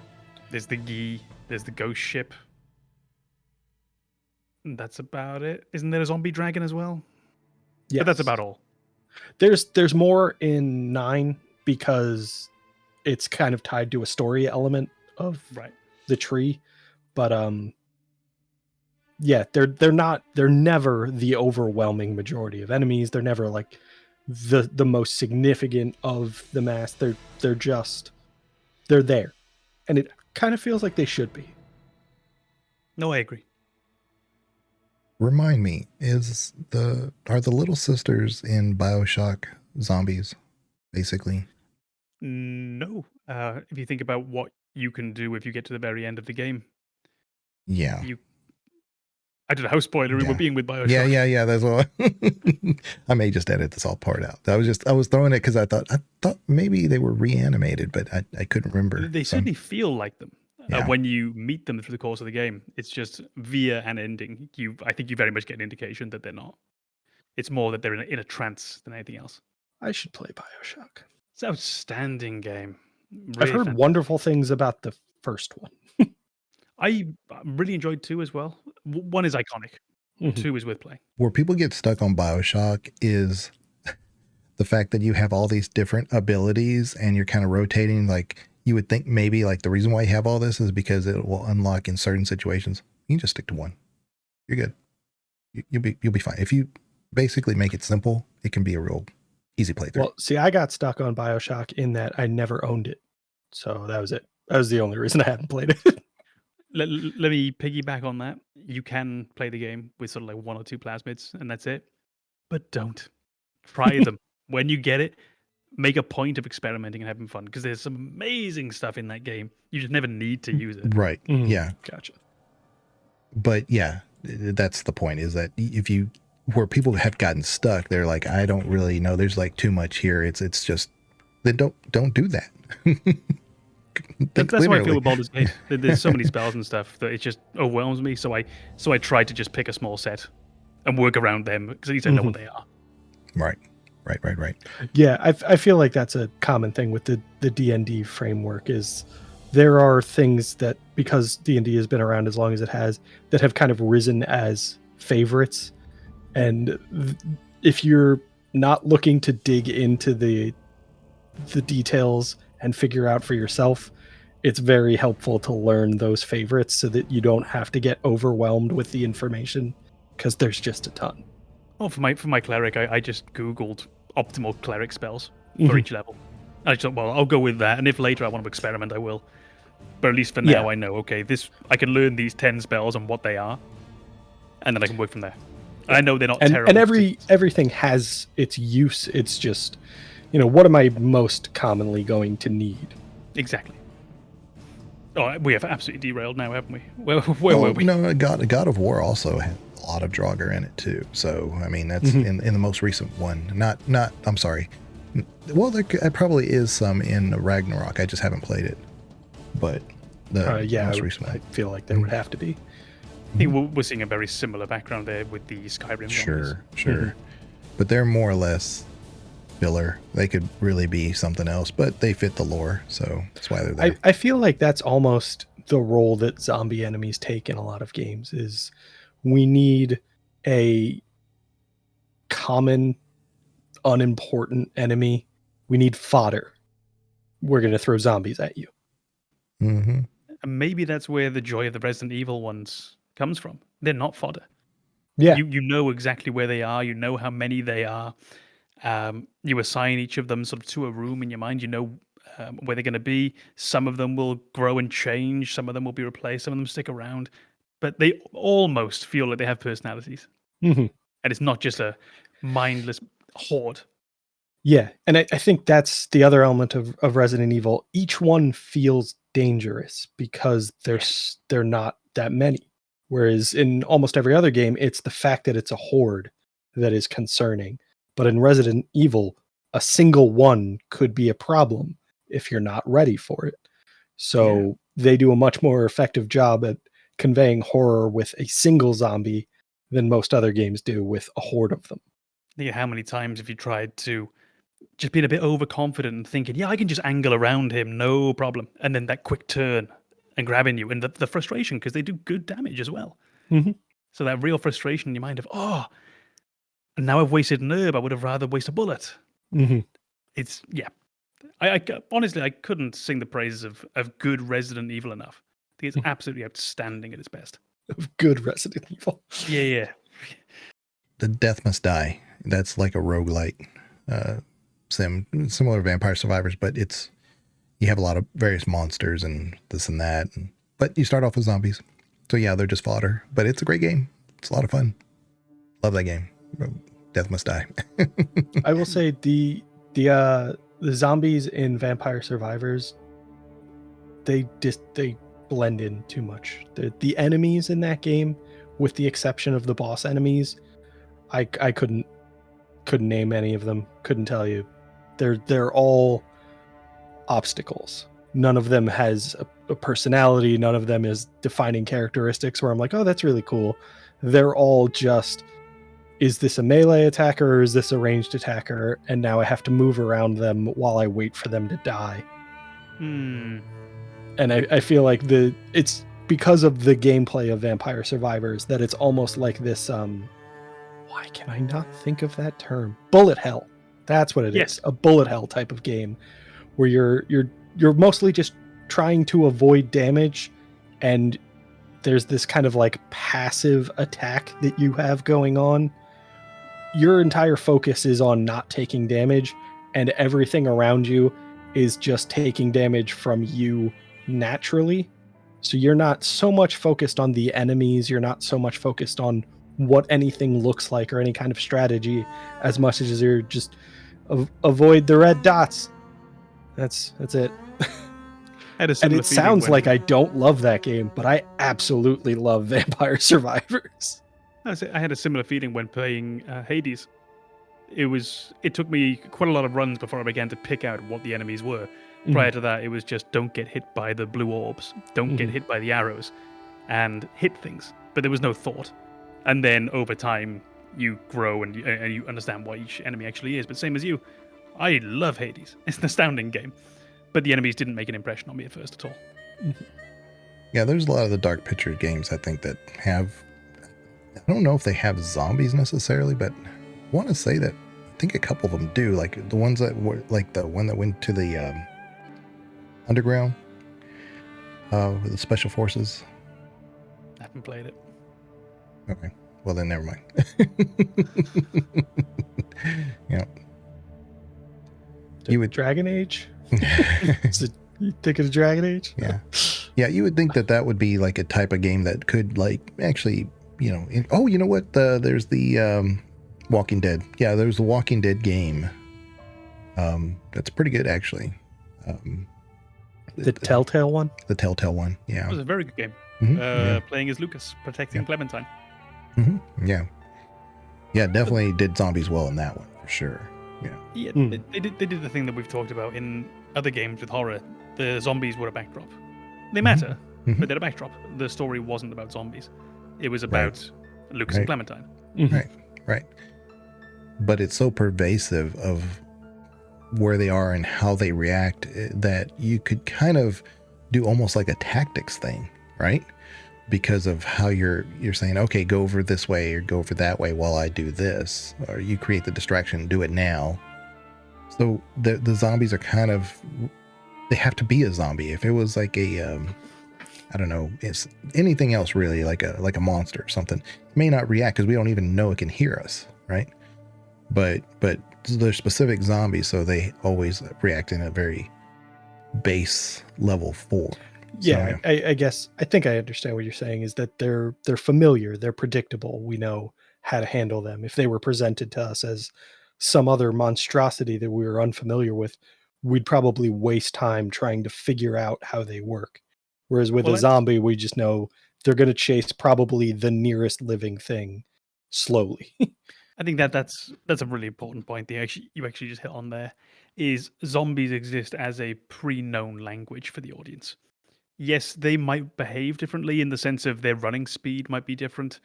There's the Gi, there's the ghost ship. And that's about it. Isn't there a zombie dragon as well? Yeah, but that's about all. There's more in 9 because it's kind of tied to a story element of the tree. But they're never the overwhelming majority of enemies. They're never like the most significant of the mass. They're there. And it kind of feels like they should be. No, I agree. Remind me, are the little sisters in BioShock zombies, basically? No. If you think about what you can do if you get to the very end of the game. Yeah. I don't know how spoilery we're being with BioShock. Yeah. That's what I may just edit this all part out. I was throwing it because I thought maybe they were reanimated, but I couldn't remember. They certainly feel like them. When you meet them through the course of the game. It's just via an ending. I think you very much get an indication that they're not. It's more that they're in a trance than anything else. I should play BioShock. It's an outstanding game. Really I've heard wonderful things about the first one. I really enjoyed 2 as well. 1 is iconic. 2 is worth playing. Where people get stuck on BioShock is the fact that you have all these different abilities and you're kind of rotating. Like you would think maybe like the reason why you have all this is because it will unlock in certain situations. You can just stick to one. You're good. You'll be fine. If you basically make it simple, it can be a real easy playthrough. Well, see, I got stuck on BioShock in that I never owned it. So that was it. That was the only reason I hadn't played it. Let me piggyback on that. You can play the game with sort of like 1 or 2 plasmids, and that's it. But don't. Try them. When you get it, make a point of experimenting and having fun, because there's some amazing stuff in that game. You just never need to use it. Right. Yeah. Gotcha. But yeah, that's the point, is that if you, where people have gotten stuck, they're like, I don't really know. There's like too much here. It's just, then don't do that. That's how I feel with Baldur's Gate. There's so many spells and stuff that it just overwhelms me. So I try to just pick a small set and work around them, because at least I know what they are. Right. Yeah, I feel like that's a common thing with the D&D framework, is there are things that, because D&D has been around as long as it has, that have kind of risen as favorites. And if you're not looking to dig into the details and figure out for yourself, it's very helpful to learn those favorites so that you don't have to get overwhelmed with the information, because there's just a ton. Oh, for my cleric, I just Googled optimal cleric spells for each level. I just thought, well, I'll go with that, and if later I want to experiment, I will. But at least for now, I know, okay, I can learn these 10 spells and what they are, and then I can work from there. And I know they're not terrible. And everything has its use. It's just, what am I most commonly going to need? Exactly. Oh, we have absolutely derailed now, haven't we? Where were we? No, God of War also had a lot of Draugr in it too. So I mean, that's in the most recent one. Not. I'm sorry. Well, there probably is some in Ragnarok. I just haven't played it. But the most recent one. I feel like there would have to be. I think we're seeing a very similar background there with the Skyrim. Sure. But they're more or less filler. They could really be something else, but they fit the lore, so that's why they're there. I feel like that's almost the role that zombie enemies take in a lot of games, is we need a common, unimportant enemy. We need fodder. We're going to throw zombies at you. Mm-hmm. And maybe that's where the joy of the Resident Evil ones comes from. They're not fodder. Yeah. You know exactly where they are. You know how many they are. You assign each of them sort of to a room in your mind. You know where they're going to be. Some of them will grow and change. Some of them will be replaced. Some of them stick around. But they almost feel like they have personalities. Mm-hmm. And it's not just a mindless horde. Yeah, and I think that's the other element of Resident Evil. Each one feels dangerous because they're not that many. Whereas in almost every other game, it's the fact that it's a horde that is concerning. But in Resident Evil, a single one could be a problem if you're not ready for it. So they do a much more effective job at conveying horror with a single zombie than most other games do with a horde of them. Yeah, how many times have you tried to just being a bit overconfident and thinking, I can just angle around him, no problem. And then that quick turn and grabbing you, and the frustration, because they do good damage as well. Mm-hmm. So that real frustration in your mind of, and now I've wasted an herb, I would have rather wasted a bullet. Mm-hmm. It's, I honestly, I couldn't sing the praises of good Resident Evil enough. I think it's absolutely outstanding at its best. Good Resident Evil. Yeah. The Death Must Die. That's like a roguelite sim, similar to Vampire Survivors, but you have a lot of various monsters and this and that. But you start off with zombies. So yeah, they're just fodder. But it's a great game. It's a lot of fun. Love that game. Death Must Die. I will say the zombies in Vampire Survivors, they blend in too much. The enemies in that game, with the exception of the boss enemies, I couldn't name any of them. Couldn't tell you. They're all obstacles. None of them has a personality. None of them is defining characteristics where I'm like, oh, that's really cool. They're all just, is this a melee attacker or is this a ranged attacker? And now I have to move around them while I wait for them to die. And I feel like it's because of the gameplay of Vampire Survivors that it's almost like this, why can I not think of that term? Bullet hell. That's what it is. A bullet hell type of game where you're mostly just trying to avoid damage, and there's this kind of like passive attack that you have going on. Your entire focus is on not taking damage, and everything around you is just taking damage from you naturally. So you're not so much focused on the enemies, you're not so much focused on what anything looks like or any kind of strategy, as much as you're just avoid the red dots. That's it. I had a And similar it sounds feeling like I don't love that game, but I absolutely love Vampire Survivors. I had a similar feeling when playing Hades. It took me quite a lot of runs before I began to pick out what the enemies were. Prior to that, it was just don't get hit by the blue orbs, don't get hit by the arrows, and hit things. But there was no thought. And then over time, you grow and you understand what each enemy actually is. But same as you, I love Hades. It's an astounding game. But the enemies didn't make an impression on me at first at all. Yeah, there's a lot of the Dark Picture games, I think, that have... I don't know if they have zombies necessarily, but I want to say that I think a couple of them do. Like the ones that were... Like the one that went to the underground with the Special Forces. I haven't played it. Okay. Well, then never mind. Yeah. You would... Dragon Age? You think of Dragon Age? Yeah. Yeah, you would think that would be like a type of game that could like actually, you know what? There's the Walking Dead. Yeah, there's the Walking Dead game. That's pretty good actually. The Telltale one? The Telltale one, yeah. It was a very good game. Playing as Lucas, protecting Clementine. Yeah. Yeah, definitely did zombies well in that one for sure. Yeah, they did the thing that we've talked about in other games with horror. The zombies were a backdrop. They matter, but they're a backdrop. The story wasn't about zombies. It was about Lucas and Clementine. Right. But it's so pervasive of where they are and how they react that you could kind of do almost like a tactics thing, right? Because of how you're saying, okay, go over this way or go over that way while I do this, or you create the distraction, do it now. So the zombies are kind of, they have to be a zombie. If it was like a, I don't know, it's anything else really, like a monster or something, it may not react because we don't even know it can hear us, right? But they're specific zombies, so they always react in a very base level form. Yeah, so, I guess I think I understand what you're saying is that they're familiar, they're predictable. We know how to handle them. If they were presented to us as some other monstrosity that we were unfamiliar with, we'd probably waste time trying to figure out how they work. Whereas with a zombie, we just know they're going to chase probably the nearest living thing slowly. I think that's a really important point. You actually just hit on there. Is zombies exist as a pre-known language for the audience. Yes, they might behave differently in the sense of their running speed might be different.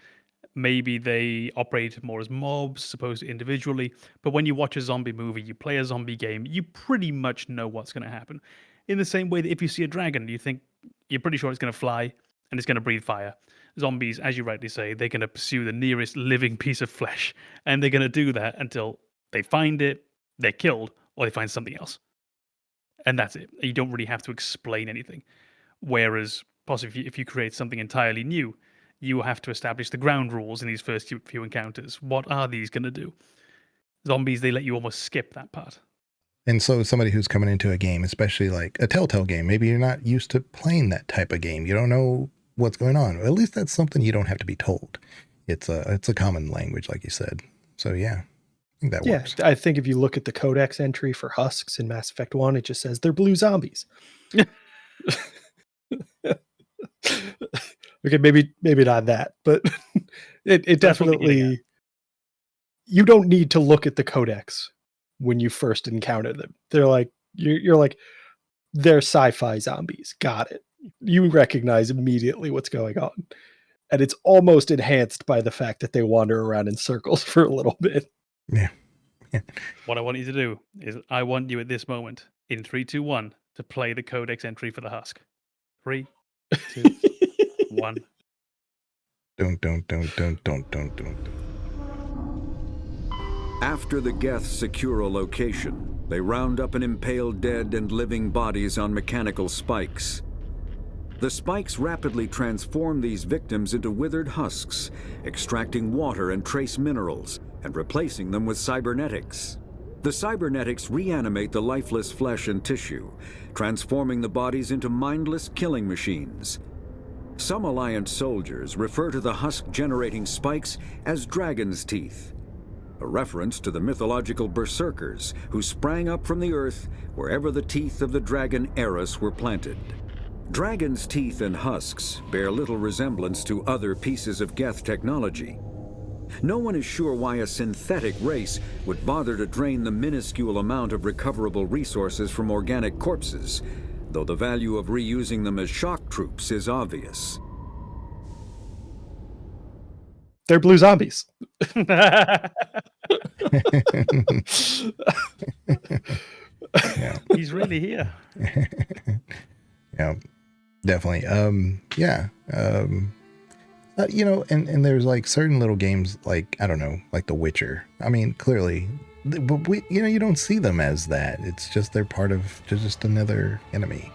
Maybe they operate more as mobs, supposed to individually. But when you watch a zombie movie, you play a zombie game, you pretty much know what's going to happen. In the same way that if you see a dragon, you're pretty sure it's going to fly and it's going to breathe fire. Zombies, as you rightly say, they're going to pursue the nearest living piece of flesh. And they're going to do that until they find it, they're killed, or they find something else. And that's it. You don't really have to explain anything. Whereas, possibly, if you create something entirely new, you have to establish the ground rules in these first few encounters. What are these going to do? Zombies, they let you almost skip that part. And so somebody who's coming into a game, especially like a Telltale game, maybe you're not used to playing that type of game. You don't know what's going on. At least that's something you don't have to be told. It's a common language, like you said. So yeah, I think that works. I think if you look at the codex entry for husks in Mass Effect 1, it just says they're blue zombies. Okay, maybe not that, but it definitely, you don't need to look at the codex when you first encounter them. They're like, you're like, they're sci-fi zombies. Got it. You recognize immediately what's going on. And it's almost enhanced by the fact that they wander around in circles for a little bit. Yeah. What I want you to do is I want you at this moment in 3, 2, 1 to play the codex entry for the husk. 3, 2, 1. Don't. After the Geth secure a location, they round up and impale dead and living bodies on mechanical spikes. The spikes rapidly transform these victims into withered husks, extracting water and trace minerals, and replacing them with cybernetics. The cybernetics reanimate the lifeless flesh and tissue, transforming the bodies into mindless killing machines. Some Alliance soldiers refer to the husk-generating spikes as dragon's teeth. a reference to the mythological berserkers who sprang up from the earth wherever the teeth of the dragon Eris were planted. Dragons' teeth and husks bear little resemblance to other pieces of Geth technology. No one is sure why a synthetic race would bother to drain the minuscule amount of recoverable resources from organic corpses, though the value of reusing them as shock troops is obvious. They're blue zombies. Yeah. He's really here. Yeah, definitely. You know, and there's like certain little games, like, I don't know, like The Witcher. I mean, clearly, but you don't see them as that. It's just they're part of just another enemy.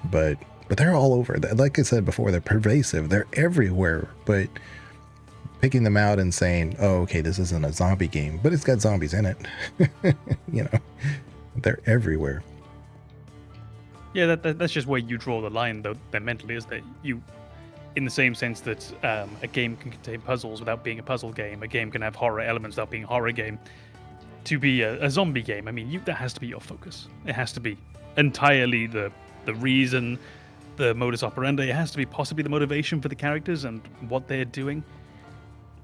But they're all over. Like I said before, they're pervasive. They're everywhere. But picking them out and saying, "Oh, okay, this isn't a zombie game, but it's got zombies in it," you know, they're everywhere. Yeah, that's just where you draw the line, though. Then mentally, is that you, in the same sense that a game can contain puzzles without being a puzzle game, a game can have horror elements without being a horror game. To be a zombie game, I mean, that has to be your focus. It has to be entirely the reason, the modus operandi. It has to be possibly the motivation for the characters and what they're doing.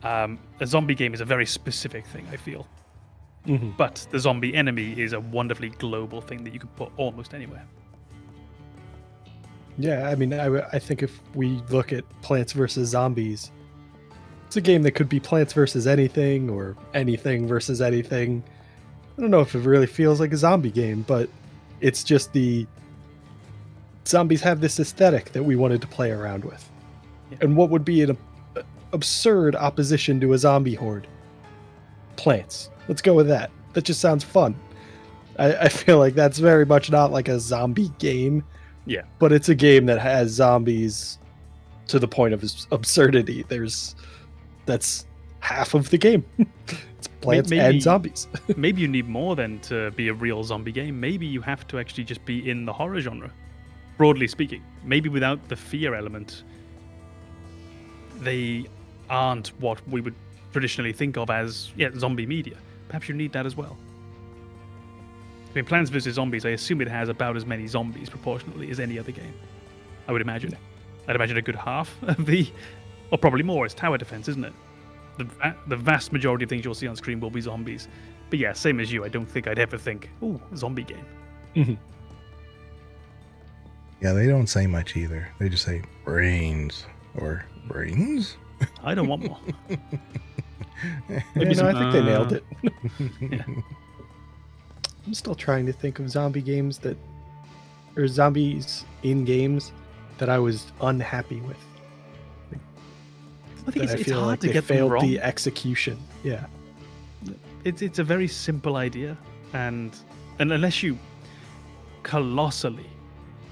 A zombie game is a very specific thing, I feel. Mm-hmm. But the zombie enemy is a wonderfully global thing that you can put almost anywhere. Yeah, I mean, I think if we look at Plants vs. Zombies, it's a game that could be Plants vs. anything or anything versus anything. I don't know if it really feels like a zombie game, but it's just the zombies have this aesthetic that we wanted to play around with. Yeah. And what would be an absurd opposition to a zombie horde? Plants. Let's go with that. That just sounds fun. I feel like that's very much not like a zombie game. Yeah. But it's a game that has zombies to the point of absurdity. That's half of the game. It's plants and zombies. Maybe you need more than to be a real zombie game. Maybe you have to actually just be in the horror genre, broadly speaking. Maybe without the fear element, they aren't what we would traditionally think of as zombie media. Perhaps you need that as well. I mean, Plants vs. Zombies, I assume it has about as many zombies proportionally as any other game. I would imagine. I'd imagine a good half of or probably more. It's tower defense, isn't it? The vast majority of things you'll see on screen will be zombies. But yeah, same as you, I don't think I'd ever think, "Ooh, zombie game." Mm-hmm. Yeah, they don't say much either. They just say brains or brains. I don't want more. Maybe I think they nailed it. Yeah. I'm still trying to think of zombie games or zombies in games that I was unhappy with. I think it's feel hard like to they get them failed wrong. the execution. Yeah. It's a very simple idea, and unless you colossally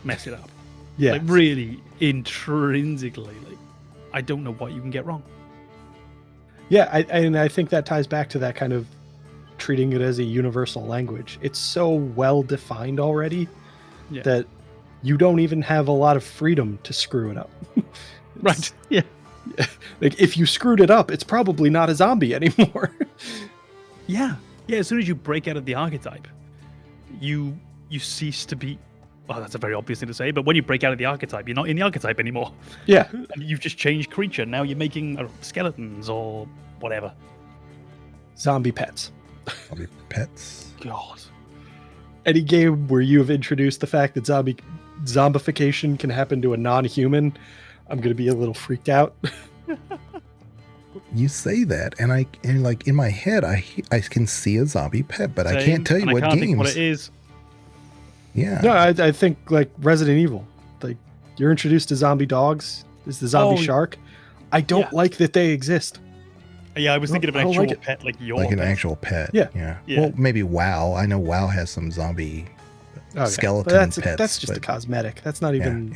mess it up, yeah, like really intrinsically, like I don't know what you can get wrong. Yeah, I think that ties back to that kind of treating it as a universal language. It's so well defined already that you don't even have a lot of freedom to screw it up. Right. Yeah. Like if you screwed it up, it's probably not a zombie anymore. Yeah. As soon as you break out of the archetype, you cease to be. Well, that's a very obvious thing to say, but when you break out of the archetype, you're not in the archetype anymore. Yeah. You've just changed creature. Now you're making skeletons or whatever. Zombie pets. Zombie pets. God. Any game where you have introduced the fact that zombification can happen to a non-human, I'm going to be a little freaked out. You say that, and like in my head, I can see a zombie pet, but I can't tell you what I can't games. think what it is. Yeah. No, I think like Resident Evil. Like you're introduced to zombie dogs. There's the zombie shark. I don't like that they exist. Yeah, I was thinking of an actual pet, like your an pet. actual pet. Yeah. Well, maybe WoW. I know WoW has some zombie skeleton pets. That's just a cosmetic. That's not even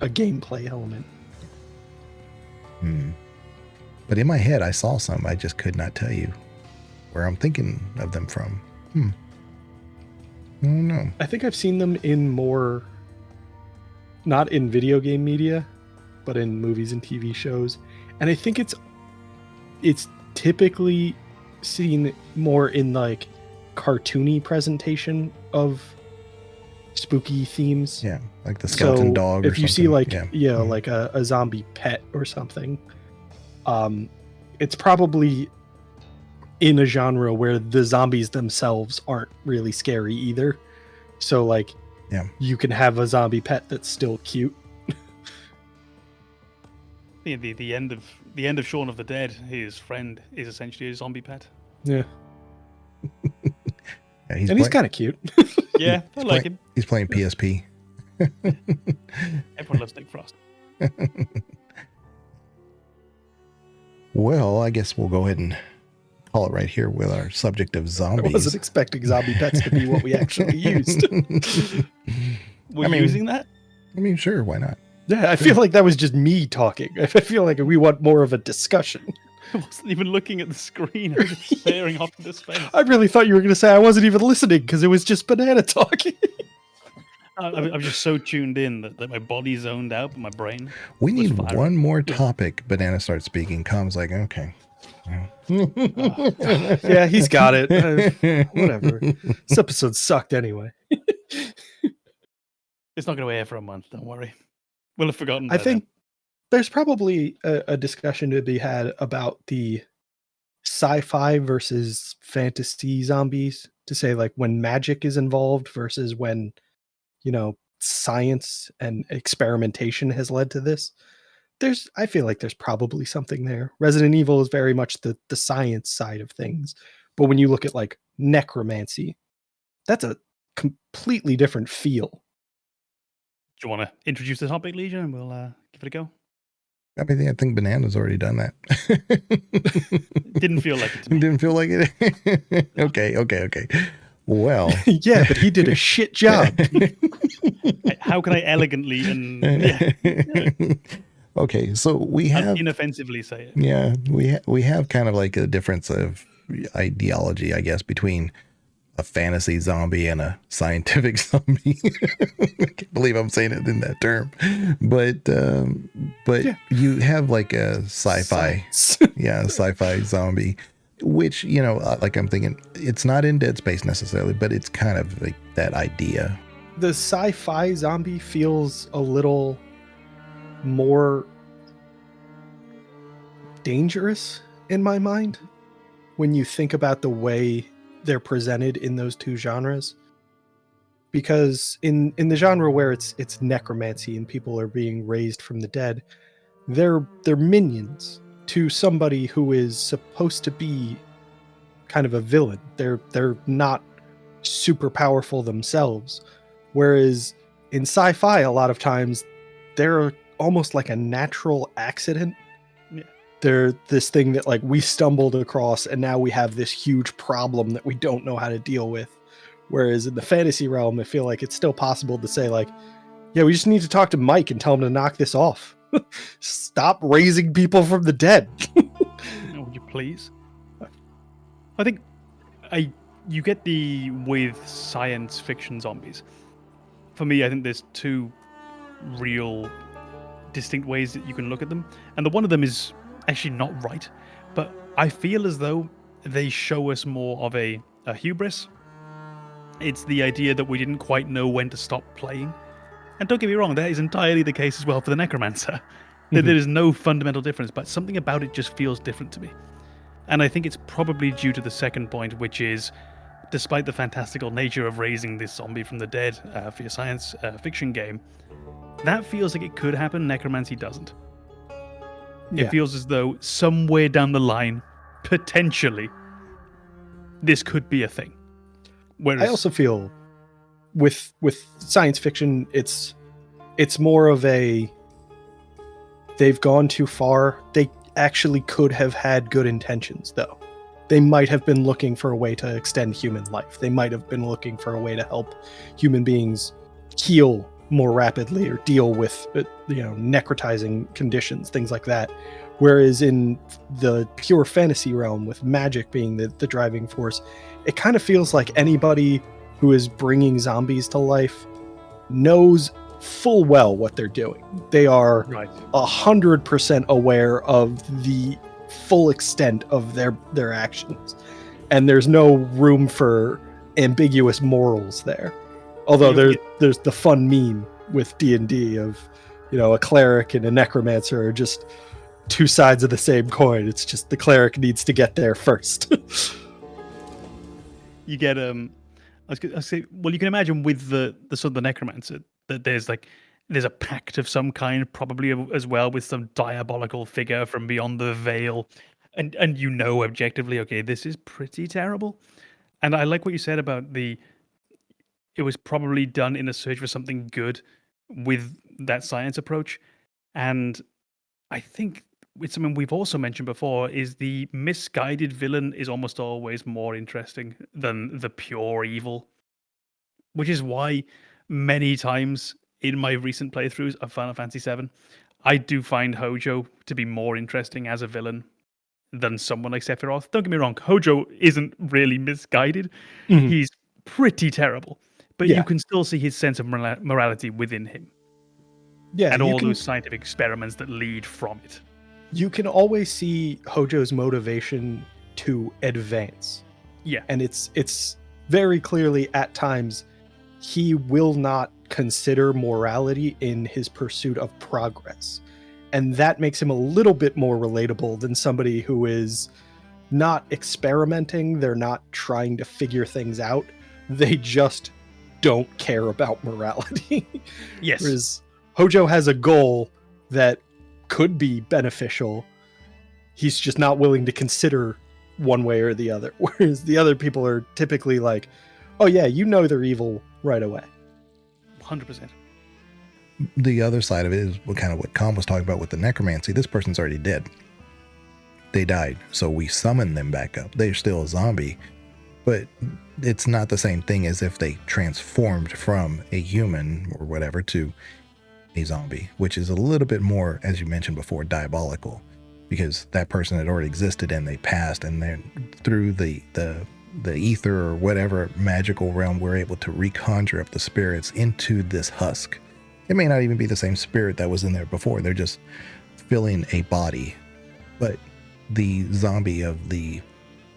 a gameplay element. But in my head, I saw some. I just could not tell you where I'm thinking of them from. I don't know. I think I've seen them in more, not in video game media, but in movies and TV shows. And I think it's typically seen more in like cartoony presentation of spooky themes. Yeah, like the skeleton dog. If you see like Mm-hmm. like a zombie pet or something, it's probably in a genre where the zombies themselves aren't really scary either. So like, you can have a zombie pet that's still cute. The end of Shaun of the Dead, his friend is essentially a zombie pet. Yeah. He's kind of cute. Yeah, I like him. He's playing PSP. Everyone loves Nick Frost. Well, I guess we'll go ahead and call it right here with our subject of zombies. I wasn't expecting zombie pets to be what we actually used. We're using that? I mean, sure, why not? Yeah, I feel like that was just me talking. I feel like we want more of a discussion. I wasn't even looking at the screen. I was just staring off into space. I really thought you were going to say I wasn't even listening because it was just Banana talking. I'm just so tuned in that my body zoned out, but my brain. We need one more topic. Banana starts speaking. Com's like, okay. Yeah, he's got it. Whatever. This episode sucked anyway. It's not going to air for a month. Don't worry. We'll have forgotten. I think there's probably a discussion to be had about the sci-fi versus fantasy zombies, to say like when magic is involved versus when, science and experimentation has led to this. I feel like there's probably something there. Resident Evil is very much the science side of things. But when you look at like necromancy, that's a completely different feel. Do you want to introduce the topic, Legion, and we'll give it a go? I think Banana's already done that. Didn't feel like it to me. Didn't feel like it? Okay. Well. Yeah, but he did a shit job. How can I elegantly and... Okay, so we have... inoffensively say it. Yeah, we have kind of like a difference of ideology, I guess, between a fantasy zombie and a scientific zombie. I can't believe I'm saying it in that term, but you have like a sci-fi, sci-fi zombie, which like I'm thinking it's not in Dead Space necessarily, but it's kind of like that idea. The sci-fi zombie feels a little more dangerous in my mind when you think about the way they're presented in those two genres, because in the genre where it's necromancy and people are being raised from the dead, they're minions to somebody who is supposed to be kind of a villain. They're not super powerful themselves, whereas in sci-fi a lot of times they're almost like a natural accident. They're this thing that like we stumbled across and now we have this huge problem that we don't know how to deal with. Whereas in the fantasy realm, I feel like it's still possible to say like, yeah, we just need to talk to Mike and tell him to knock this off. Stop raising people from the dead. Would you please? I think you get with science fiction zombies. For me, I think there's two real distinct ways that you can look at them. And the one of them is actually not right, but I feel as though they show us more of a hubris. It's the idea that we didn't quite know when to stop playing. And don't get me wrong, that is entirely the case as well for the Necromancer. There is no fundamental difference, but something about it just feels different to me. And I think it's probably due to the second point, which is, despite the fantastical nature of raising this zombie from the dead for your science fiction game, that feels like it could happen. Necromancy doesn't. It feels as though somewhere down the line, potentially, this could be a thing. Whereas, I also feel with science fiction, it's more of a they've gone too far. They actually could have had good intentions, though. They might have been looking for a way to extend human life. They might have been looking for a way to help human beings heal more rapidly or deal with necrotizing conditions, things like that. Whereas in the pure fantasy realm, with magic being the driving force, it kind of feels like anybody who is bringing zombies to life knows full well what they're doing. They are 100% aware of the full extent of their actions, and there's no room for ambiguous morals there. Although there's the fun meme with D&D of, a cleric and a necromancer are just two sides of the same coin. It's just the cleric needs to get there first. You get I say, well, you can imagine with the sort of the necromancer that there's a pact of some kind, probably as well, with some diabolical figure from beyond the veil, and objectively, okay, this is pretty terrible. And I like what you said about it was probably done in a search for something good with that science approach. And I think it's something we've also mentioned before, is the misguided villain is almost always more interesting than the pure evil, which is why many times in my recent playthroughs of Final Fantasy VII, I do find Hojo to be more interesting as a villain than someone like Sephiroth. Don't get me wrong, Hojo isn't really misguided. Mhm. He's pretty terrible. But Yeah. you can still see his sense of morality within him. Yeah, And all those scientific experiments that lead from it. You can always see Hojo's motivation to advance. Yeah. And it's very clearly at times he will not consider morality in his pursuit of progress. And that makes him a little bit more relatable than somebody who is not experimenting. They're not trying to figure things out. They just don't care about morality. Yes. Whereas Hojo has a goal that could be beneficial. He's just not willing to consider one way or the other. Whereas the other people are typically like, oh yeah, they're evil right away. 100%. The other side of it is what Com was talking about with the necromancy. This person's already dead. They died. So we summon them back up. They're still a zombie. But it's not the same thing as if they transformed from a human or whatever to a zombie, which is a little bit more, as you mentioned before, diabolical, because that person had already existed and they passed, and then through the ether or whatever magical realm, we're able to reconjure up the spirits into this husk. It may not even be the same spirit that was in there before. They're just filling a body. But the zombie of the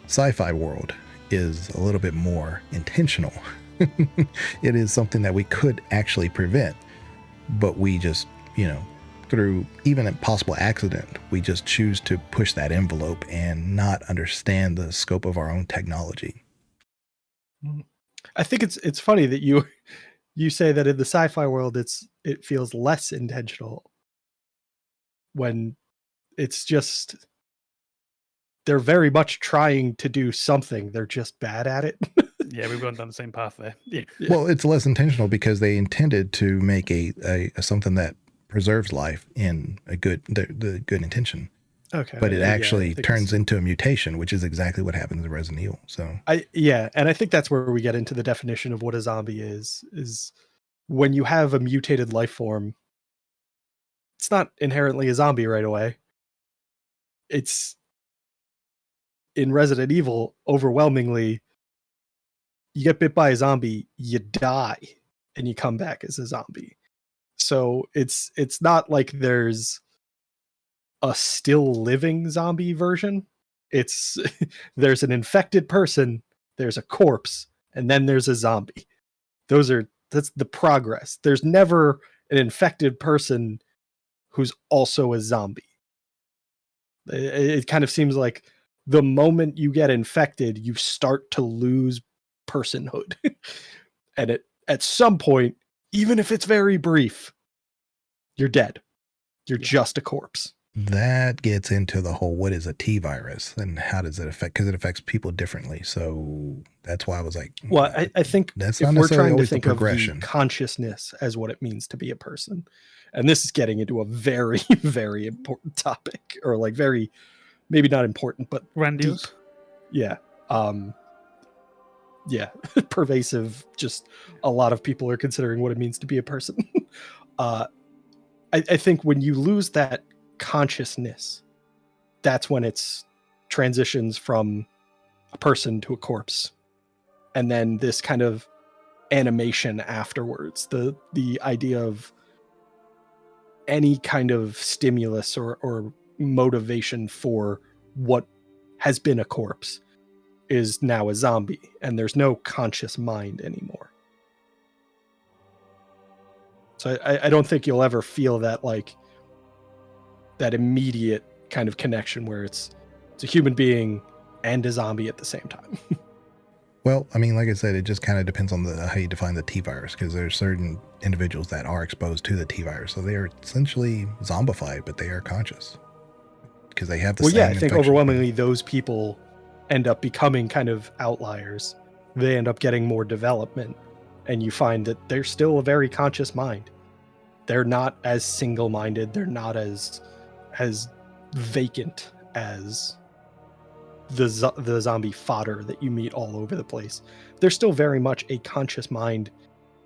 sci-fi world is a little bit more intentional. It is something that we could actually prevent, but we just, through even a possible accident, we just choose to push that envelope and not understand the scope of our own technology. I think it's funny that you say that in the sci-fi world it feels less intentional, when it's just they're very much trying to do something. They're just bad at it. Yeah, we've gone down the same path there. Yeah. Well, it's less intentional because they intended to make a something that preserves life in the good intention. Okay. But it actually turns into a mutation, which is exactly what happens in Resident Evil. So and I think that's where we get into the definition of what a zombie is when you have a mutated life form. It's not inherently a zombie right away. It's in Resident Evil, overwhelmingly, you get bit by a zombie, you die, and you come back as a zombie. So it's not like there's a still living zombie version. It's there's an infected person, there's a corpse, and then there's a zombie. That's the progress. There's never an infected person who's also a zombie. It kind of seems like the moment you get infected, you start to lose personhood. And at some point, even if it's very brief, you're dead. You're just a corpse. that gets into the whole, what is a T virus and how does it affect, because it affects people differently. So that's why I was like, well, I think that's if not we're trying to the think of the consciousness as what it means to be a person, and this is getting into a very, very important topic, or like very, maybe not important, but grandiose. Deep. Yeah. Yeah. Pervasive. Just a lot of people are considering what it means to be a person. I think when you lose that consciousness, that's when it's transitions from a person to a corpse. And then this kind of animation afterwards, the idea of any kind of stimulus or motivation for what has been a corpse is now a zombie, and there's no conscious mind anymore. So I don't think you'll ever feel that, like, that immediate kind of connection where it's a human being and a zombie at the same time. Well, I mean, like I said, it just kind of depends on how you define the T-virus, because there's certain individuals that are exposed to the T-virus. So they are essentially zombified, but they are conscious because they have the same I think infection. overwhelmingly those people end up becoming kind of outliers. They end up getting more development, and you find that they're still a very conscious mind. They're not as single-minded. They're not as vacant as the zombie fodder that you meet all over the place. They're still very much a conscious mind,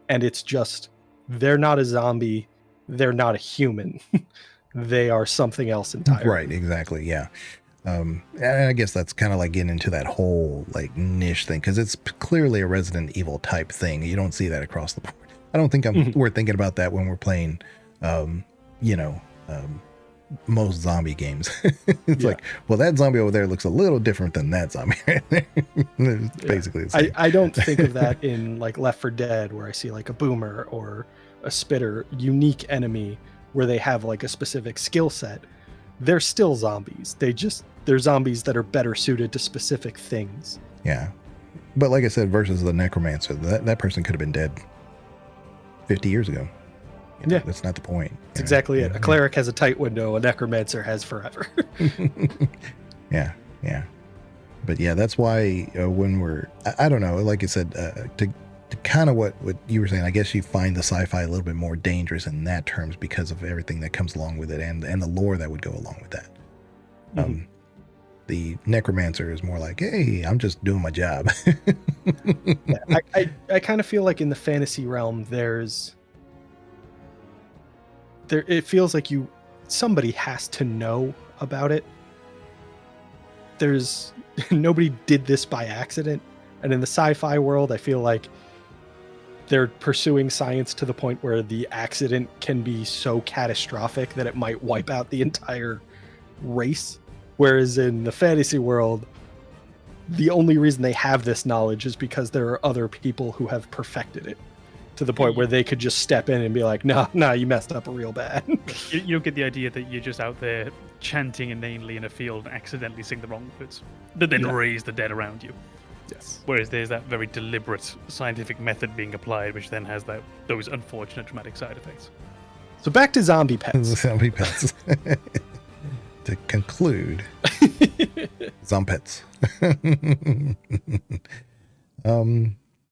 and it's just they're not a zombie. They're not a human. They are something else entirely. Right, exactly, yeah. And I guess that's kind of like getting into that whole like niche thing, because it's clearly a Resident Evil type thing. You don't see that across the board. I don't think we're thinking about that when we're playing, most zombie games. It's like, well, that zombie over there looks a little different than that zombie right there. Basically the same. I don't think of that in like Left 4 Dead, where I see like a boomer or a spitter, unique enemy where they have like a specific skill set. They're still zombies. They're zombies that are better suited to specific things. Yeah. But like I said, versus the necromancer, that person could have been dead 50 years ago. Yeah. That's not the point. That's exactly it. A cleric has a tight window, a necromancer has forever. Yeah. But yeah, that's why when we're, I don't know, like I said, to kind of what you were saying, I guess you find the sci-fi a little bit more dangerous in that terms because of everything that comes along with it and the lore that would go along with that. Mm-hmm. The necromancer is more like, hey, I'm just doing my job. Yeah, I kind of feel like in the fantasy realm, it feels like somebody has to know about it. There's nobody did this by accident. And in the sci-fi world, I feel like they're pursuing science to the point where the accident can be so catastrophic that it might wipe out the entire race. Whereas in the fantasy world, the only reason they have this knowledge is because there are other people who have perfected it to the point where they could just step in and be like, nah, you messed up real bad. You don't get the idea that you're just out there chanting inanely in a field and accidentally sing the wrong words that then raise the dead around you. Yes. Whereas there's that very deliberate scientific method being applied, which then has those unfortunate traumatic side effects. So back to zombie pets. Zombie pets. To conclude, Zompets.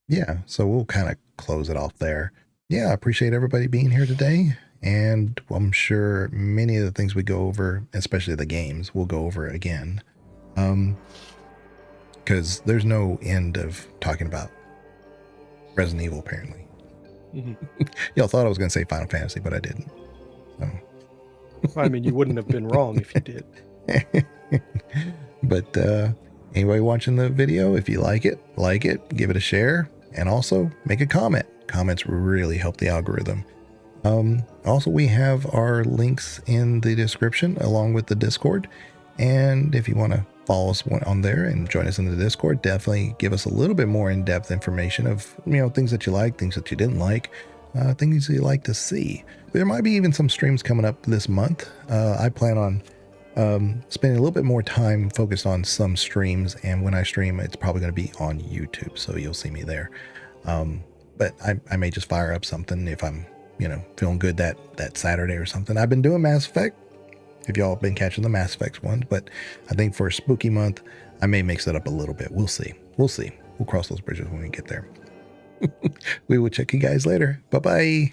Yeah, so we'll kind of close it off there. Yeah, I appreciate everybody being here today. And I'm sure many of the things we go over, especially the games, we'll go over again. Because there's no end of talking about Resident Evil, apparently. Mm-hmm. Y'all thought I was going to say Final Fantasy, but I didn't. So. I mean, you wouldn't have been wrong if you did. But anybody watching the video, if you like it, give it a share, and also make a comment. Comments really help the algorithm. Also, we have our links in the description along with the Discord. And if you want to follow us on there and join us in the Discord, definitely give us a little bit more in-depth information of, things that you like, things that you didn't like, things you like to see. There might be even some streams coming up this month. I plan on spending a little bit more time focused on some streams, and when I stream, it's probably going to be on YouTube, so you'll see me there. But I may just fire up something if I'm, feeling good that Saturday or something. I've been doing Mass Effect, if y'all have been catching the Mass Effect ones, but I think for a spooky month, I may mix it up a little bit. We'll see. We'll cross those bridges when we get there. We will check you guys later. Bye-bye.